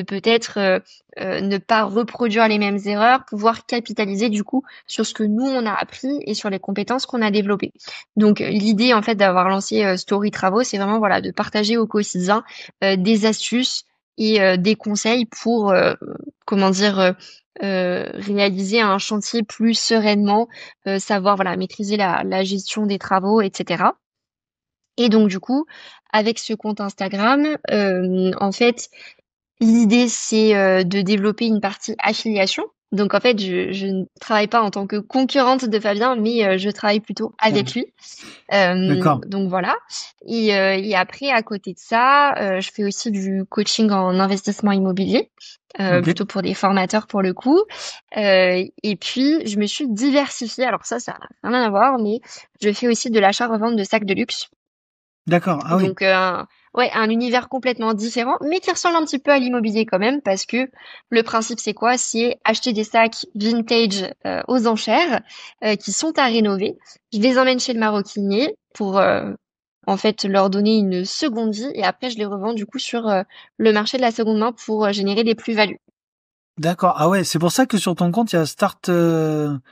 peut-être ne pas reproduire les mêmes erreurs, pouvoir capitaliser du coup sur ce que nous on a appris et sur les compétences qu'on a développées. Donc l'idée en fait d'avoir lancé Story Travaux, c'est vraiment voilà de partager au quotidien des astuces et des conseils pour comment dire réaliser un chantier plus sereinement, savoir voilà maîtriser la gestion des travaux, etc. Et donc du coup, avec ce compte Instagram, en fait, l'idée c'est de développer une partie affiliation. Donc en fait, je ne travaille pas en tant que concurrente de Fabien, mais je travaille plutôt Ouais. avec lui. D'accord. Donc voilà. Et après, à côté de ça, je fais aussi du coaching en investissement immobilier, Ok. plutôt pour des formateurs pour le coup. Et puis, je me suis diversifiée. Alors ça n'a rien à voir, mais je fais aussi de l'achat-revente de sacs de luxe. D'accord. Ah oui. Donc, ouais, un univers complètement différent, mais qui ressemble un petit peu à l'immobilier quand même, parce que le principe, c'est quoi? C'est acheter des sacs vintage aux enchères qui sont à rénover. Je les emmène chez le maroquinier pour, en fait, leur donner une seconde vie, et après, je les revends du coup sur le marché de la seconde main pour générer des plus-values. D'accord. Ah ouais, c'est pour ça que sur ton compte, il y a Start.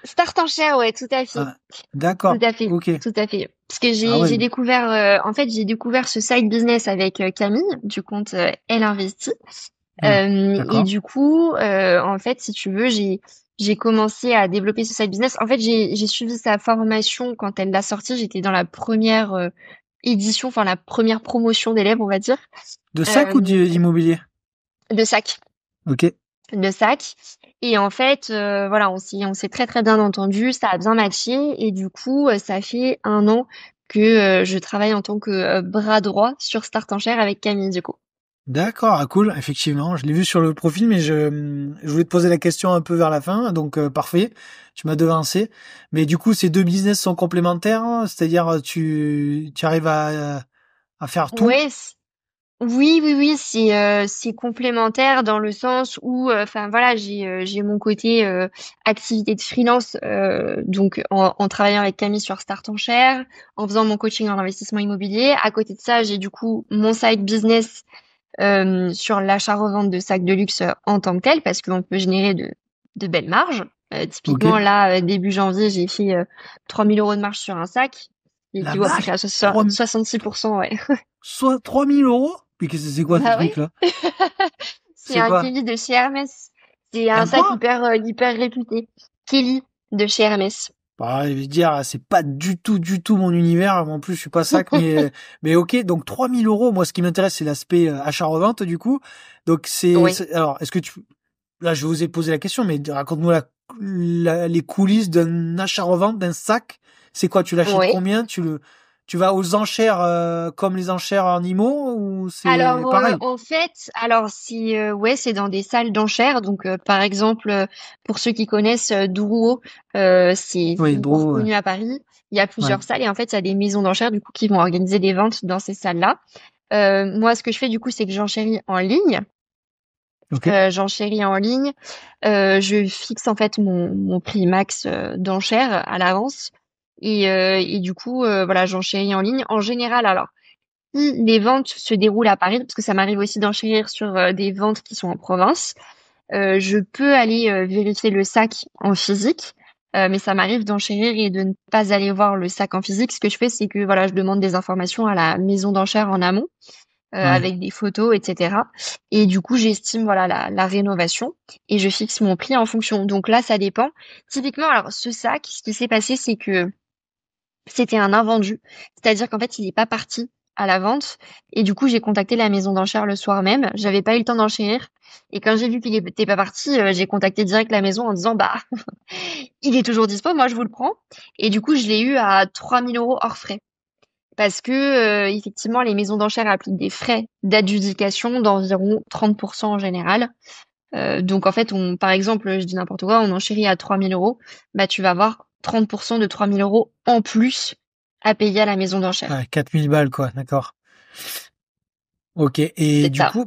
Start enchère, ouais, tout à fait. Ah, Tout d'accord. à fait, Ok. tout à fait. Parce que Ah ouais. j'ai découvert en fait j'ai découvert ce side business avec Camille du compte Elle Investit. Ouais. Et D'accord. du coup en fait si tu veux j'ai commencé à développer ce side business. En fait j'ai suivi sa formation quand elle l'a sortie. J'étais dans la première édition, enfin la première promotion d'élèves, on va dire, De sac ou euh, d'immobilier? de sac, Ok. de sac. Et en fait, voilà, on s'est très très bien entendu, ça a bien matché, et du coup, ça fait 1 an que je travaille en tant que bras droit sur Start en Chair avec Camille, du coup. D'accord, ah, cool, effectivement. Je l'ai vu sur le profil, mais je voulais te poser la question un peu vers la fin, donc parfait, tu m'as devancé. Mais du coup, ces deux business sont complémentaires, hein, c'est-à-dire tu arrives à faire tout? Ouais, oui, oui, oui, c'est complémentaire dans le sens où, enfin voilà, j'ai mon côté activité de freelance, donc en travaillant avec Camille sur Start en Share, en faisant mon coaching en investissement immobilier. À côté de ça, j'ai du coup mon side business sur l'achat-revente de sacs de luxe en tant que tel, parce qu'on peut générer de belles marges. Ok. Typiquement, là, début janvier, j'ai fait 3 000 euros de marge sur un sac, qui La équivaut à peu près vache! à 66%, ouais. Soit 3 000 euros? Mais qu'est-ce que c'est quoi ce Bah oui. truc-là? C'est C'est un quoi? Kelly de chez Hermès. C'est un Un sac quoi? hyper réputé. Kelly de chez Hermès. Bah, je vais dire, c'est pas du tout mon univers. En plus, je suis pas sac, mais ok. Donc, 3 000 euros. Moi, ce qui m'intéresse, c'est l'aspect achat-revente, du coup. Donc, Oui. alors, est-ce que là, je vous ai posé la question, mais raconte-moi les coulisses d'un achat-revente d'un sac. C'est quoi? Tu l'achètes Oui. combien? Tu vas aux enchères, comme les enchères en IMO, ou c'est Alors pareil? en fait, alors si ouais, c'est dans des salles d'enchères. Donc par exemple, pour ceux qui connaissent Drouot, c'est Oui, hyper Dro, connu à Paris. Il y a ouais. plusieurs salles et en fait, il y a des maisons d'enchères du coup qui vont organiser des ventes dans ces salles-là. Moi, ce que je fais du coup, c'est que j'enchéris en ligne. Ok. J'enchéris en ligne. Je fixe en fait mon prix max d'enchère à l'avance. Et du coup, voilà, j'enchéris en ligne. En général, alors, si les ventes se déroulent à Paris, parce que ça m'arrive aussi d'enchérir sur des ventes qui sont en province, je peux aller vérifier le sac en physique. Mais ça m'arrive d'enchérir et de ne pas aller voir le sac en physique. Ce que je fais, c'est que voilà, je demande des informations à la maison d'enchères en amont Ouais. avec des photos, etc. Et du coup, j'estime voilà la rénovation et je fixe mon prix en fonction. Donc là, ça dépend. Typiquement, alors ce sac, ce qui s'est passé, c'est que c'était un invendu, c'est-à-dire qu'en fait, il n'est pas parti à la vente. Et du coup, j'ai contacté la maison d'enchères le soir même. J'avais pas eu le temps d'enchérir. Et quand j'ai vu qu'il était pas parti, j'ai contacté direct la maison en disant, bah, il est toujours dispo, moi je vous le prends. Et du coup, je l'ai eu à 3 000 euros hors frais. Parce que effectivement, les maisons d'enchères appliquent des frais d'adjudication d'environ 30% en général. Donc en fait, par exemple, je dis n'importe quoi, on enchérit à 3 000 euros, bah tu vas avoir 30% de 3 000 euros en plus à payer à la maison d'enchères. Ouais, 4 000 balles, quoi. D'accord. Ok. Et C'est du ça. coup,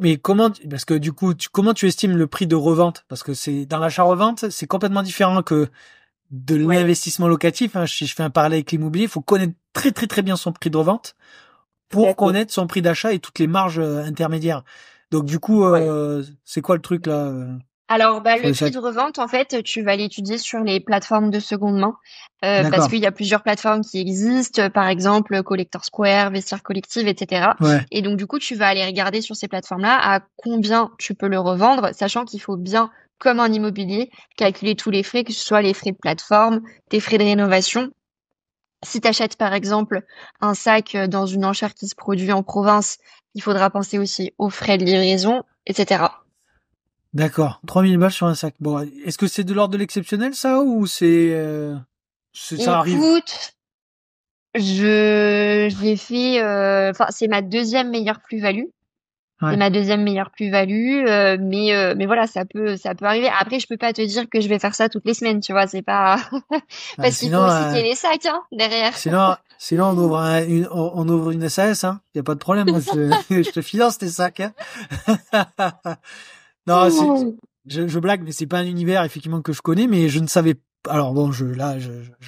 parce que du coup, comment tu estimes le prix de revente? Parce que c'est dans l'achat-revente, c'est complètement différent que de Ouais, l'investissement locatif. Hein. Si je fais un parallèle avec l'immobilier, il faut connaître très très très bien son prix de revente tout à pour fait. connaître son prix d'achat et toutes les marges intermédiaires. Donc du coup, Ouais. c'est quoi le truc là Alors, bah, sur le les prix sacs? de revente, en fait, tu vas l'étudier sur les plateformes de seconde main, parce D'accord. qu'il y a plusieurs plateformes qui existent, par exemple Collector Square, Vestiaire Collective, etc. Ouais. Et donc, du coup, tu vas aller regarder sur ces plateformes-là à combien tu peux le revendre, sachant qu'il faut bien, comme en immobilier, calculer tous les frais, que ce soit les frais de plateforme, tes frais de rénovation. Si tu achètes, par exemple, un sac dans une enchère qui se produit en province, il faudra penser aussi aux frais de livraison, etc. D'accord. 3 000 balles sur un sac. Bon, est-ce que c'est de l'ordre de l'exceptionnel ça ou ça arrive? Écoute, j'ai fait, enfin c'est ma deuxième meilleure plus-value. C'est Ouais. ma deuxième meilleure plus-value, mais voilà, ça peut arriver. Après, je peux pas te dire que je vais faire ça toutes les semaines, tu vois, c'est pas Ouais, parce qu'il faut aussi qu'il y ait les sacs hein, derrière. sinon on ouvre une SAS, hein. Y a pas de problème. Moi, je te finance tes sacs, hein. Non, je blague, mais c'est pas un univers effectivement que je connais, mais je ne savais. Alors bon, je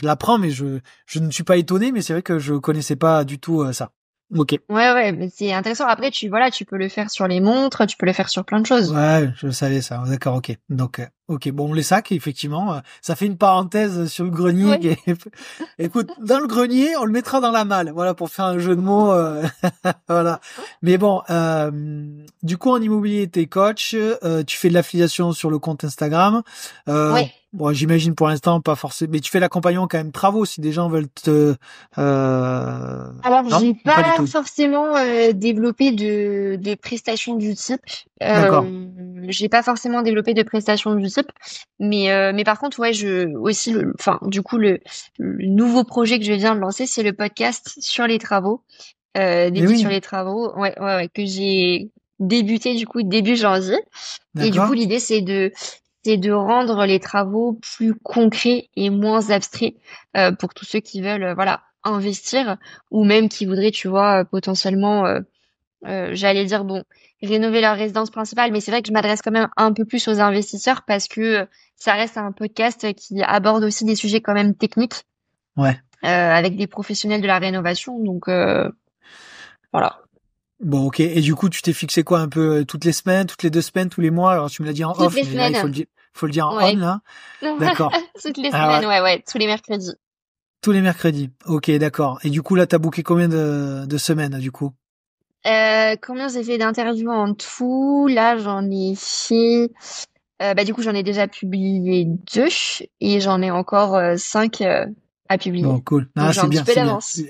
l'apprends, mais je ne suis pas étonné, mais c'est vrai que je connaissais pas du tout ça. Ok. Ouais, ouais, mais c'est intéressant. Après, voilà, tu peux le faire sur les montres, tu peux le faire sur plein de choses. Ouais, je savais ça. D'accord, ok. Donc, ok. Bon, les sacs, effectivement, ça fait une parenthèse sur le grenier. Ouais. Écoute, dans le grenier, on le mettra dans la malle. Voilà, pour faire un jeu de mots. Voilà. Mais bon, du coup, en immobilier, t'es coach, tu fais de l'affiliation sur le compte Instagram. Euh, Ouais. Bon, j'imagine pour l'instant pas forcément, mais tu fais l'accompagnement quand même travaux si des gens veulent te, Alors, non, j'ai pas du pas tout. forcément développé de prestations du type. D'accord. J'ai pas forcément développé de prestations du type, mais par contre, ouais, je aussi, enfin, du coup, le nouveau projet que je viens de lancer, c'est le podcast sur les travaux, des Mais guides sur oui, les travaux, ouais, que j'ai débuté du coup début janvier. Et du coup, d'accord. l'idée, c'est de rendre les travaux plus concrets et moins abstraits pour tous ceux qui veulent, voilà, investir ou même qui voudraient, tu vois, potentiellement, j'allais dire, bon, rénover leur résidence principale, mais c'est vrai que je m'adresse quand même un peu plus aux investisseurs parce que ça reste un podcast qui aborde aussi des sujets quand même techniques Ouais. avec des professionnels de la rénovation. Donc, voilà. Bon, ok. Et du coup, tu t'es fixé quoi un peu toutes les semaines, toutes les 2 semaines, tous les mois? Alors, tu me l'as dit en Toutes off, les mais là, semaines, faut le dire en on, ouais. là. D'accord. Toutes les Alors, semaines, ouais, tous les mercredis. tous les mercredis. Ok, d'accord. Et du coup, là, t'as booké combien de semaines, du coup? Combien j'ai fait d'interviews en tout? Là, j'en ai fait, bah, du coup, j'en ai déjà publié 2 et j'en ai encore 5 à Bon, publier. cool. Donc, Ah, j'ai un petit peu c'est bien. d'avance.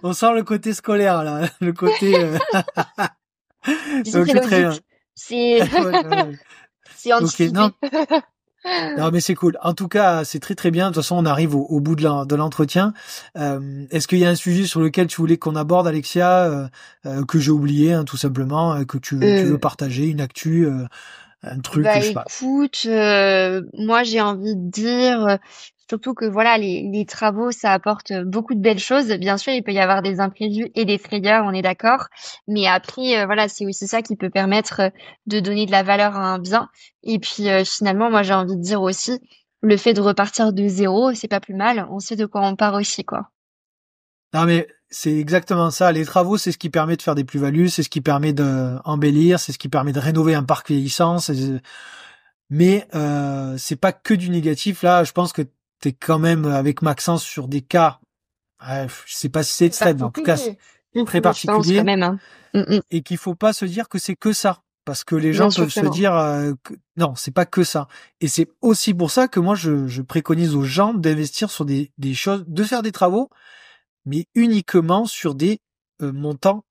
On sent le côté scolaire, là. Le côté, Tu sais, c'est ok, très bien. l'audit. C'est, Ouais, ouais. c'est Ok, non, anticipé. non, mais c'est cool. En tout cas, c'est très très bien. De toute façon, on arrive au bout de l'entretien. Est-ce qu'il y a un sujet sur lequel tu voulais qu'on aborde, Alexia, que j'ai oublié, hein, tout simplement, que tu veux Euh, partager, une actu, un truc, Bah je sais pas. écoute, moi j'ai envie de dire surtout que voilà les travaux ça apporte beaucoup de belles choses. Bien sûr, il peut y avoir des imprévus et des frayeurs, on est d'accord, mais après voilà, c'est aussi ça qui peut permettre de donner de la valeur à un bien. Et puis finalement, moi j'ai envie de dire aussi le fait de repartir de zéro, c'est pas plus mal. On sait de quoi on part aussi quoi. Non, mais c'est exactement ça. Les travaux, c'est ce qui permet de faire des plus-values, c'est ce qui permet d'embellir, c'est ce qui permet de rénover un parc vieillissant. Mais c'est pas que du négatif. Là, je pense que t'es quand même avec Maxence sur des cas, je sais pas si c'est C'est extrême, mais en tout cas c'est particulier. Mm, très je pense quand particulier, même, hein. Mm, mm. et qu'il faut pas se dire que c'est que ça. Parce que les Bien gens sûr peuvent que se non. dire que non, c'est pas que ça. Et c'est aussi pour ça que moi je préconise aux gens d'investir sur des choses, de faire des travaux, mais uniquement sur des montants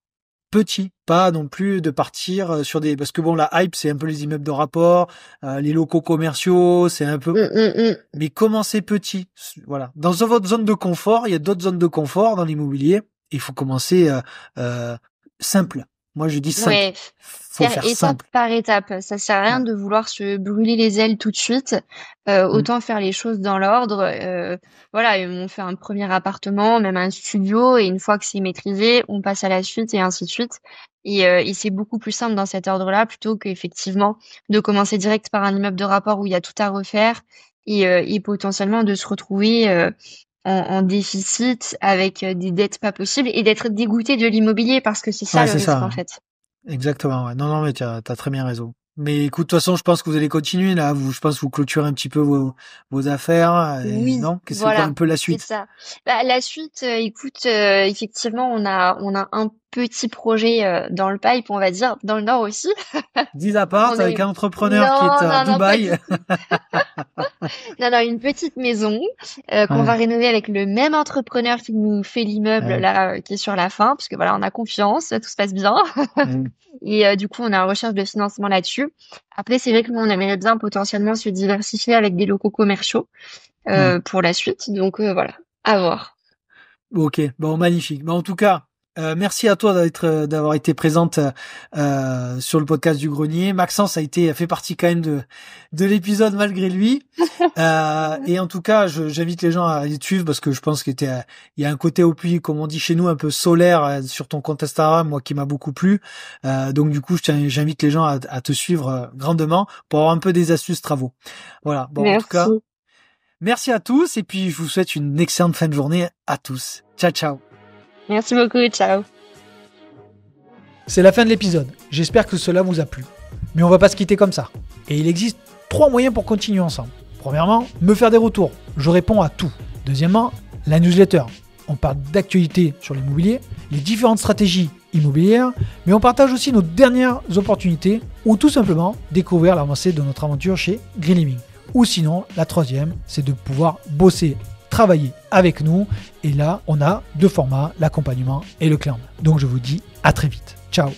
petits, pas non plus de partir sur des, parce que bon, la hype c'est un peu les immeubles de rapport, les locaux commerciaux, c'est un peu, Mm, mm, mm. mais commencez petit, voilà. Dans votre zone de confort, il y a d'autres zones de confort dans l'immobilier. Il faut commencer euh, simple. Moi je dis simple. Ouais, Faut faire faire étape simple. par étape. Ça sert à rien Ouais. de vouloir se brûler les ailes tout de suite. Mm. Autant faire les choses dans l'ordre. Voilà, et on fait un premier appartement, même un studio, et une fois que c'est maîtrisé, on passe à la suite et ainsi de suite. Et c'est beaucoup plus simple dans cet ordre-là plutôt qu'effectivement de commencer direct par un immeuble de rapport où il y a tout à refaire et potentiellement de se retrouver en déficit avec des dettes pas possibles et d'être dégoûté de l'immobilier parce que c'est ça Ouais, le c'est risque ça. en Ouais. fait. Exactement. Ouais. Non, non, mais t'as très bien raison. Mais écoute, de toute façon, je pense que vous allez continuer là. Je pense que vous clôturez un petit peu vos affaires. Et Oui, non, qu'est-ce que quoi un voilà, peu la c'est suite? ça. Bah, la suite, écoute, effectivement, on a un petit projet dans le pipe, on va dire, dans le Nord aussi. 10 apparts On avec est un entrepreneur qui est non, à non, non, pas Dubaï. du tout. Non, non, une petite maison qu'on va Ouais. rénover avec le même entrepreneur qui nous fait l'immeuble Ouais. là, qui est sur la fin, parce que voilà, on a confiance, tout se passe bien. Ouais. Et du coup, on est en recherche de financement là-dessus. Après, c'est vrai que nous, on aimerait bien potentiellement se diversifier avec des locaux commerciaux Ouais. pour la suite. Donc voilà, à voir. Ok, bon, magnifique. Mais en tout cas, merci à toi d'avoir été présente sur le podcast du Grenier. Maxence a fait partie quand même de l'épisode malgré lui. Et en tout cas, j'invite les gens à aller te suivre parce que je pense il y a un côté au plus, comme on dit chez nous, un peu solaire sur ton compte Instagram, moi qui m'a beaucoup plu. Donc du coup, j'invite les gens à te suivre grandement pour avoir un peu des astuces travaux. Voilà. Bon, en tout cas. Merci. Merci à tous et puis je vous souhaite une excellente fin de journée à tous. Ciao ciao. Merci beaucoup. Ciao. C'est la fin de l'épisode. J'espère que cela vous a plu. Mais on va pas se quitter comme ça. Et il existe 3 moyens pour continuer ensemble. Premièrement, me faire des retours. Je réponds à tout. Deuxièmement, la newsletter. On parle d'actualité sur l'immobilier, les différentes stratégies immobilières, mais on partage aussi nos dernières opportunités ou tout simplement découvrir l'avancée de notre aventure chez Green Living. Ou sinon, la troisième, c'est de pouvoir bosser, travailler avec nous. Et là, on a deux formats, l'accompagnement et le clé en main. Donc je vous dis à très vite. Ciao.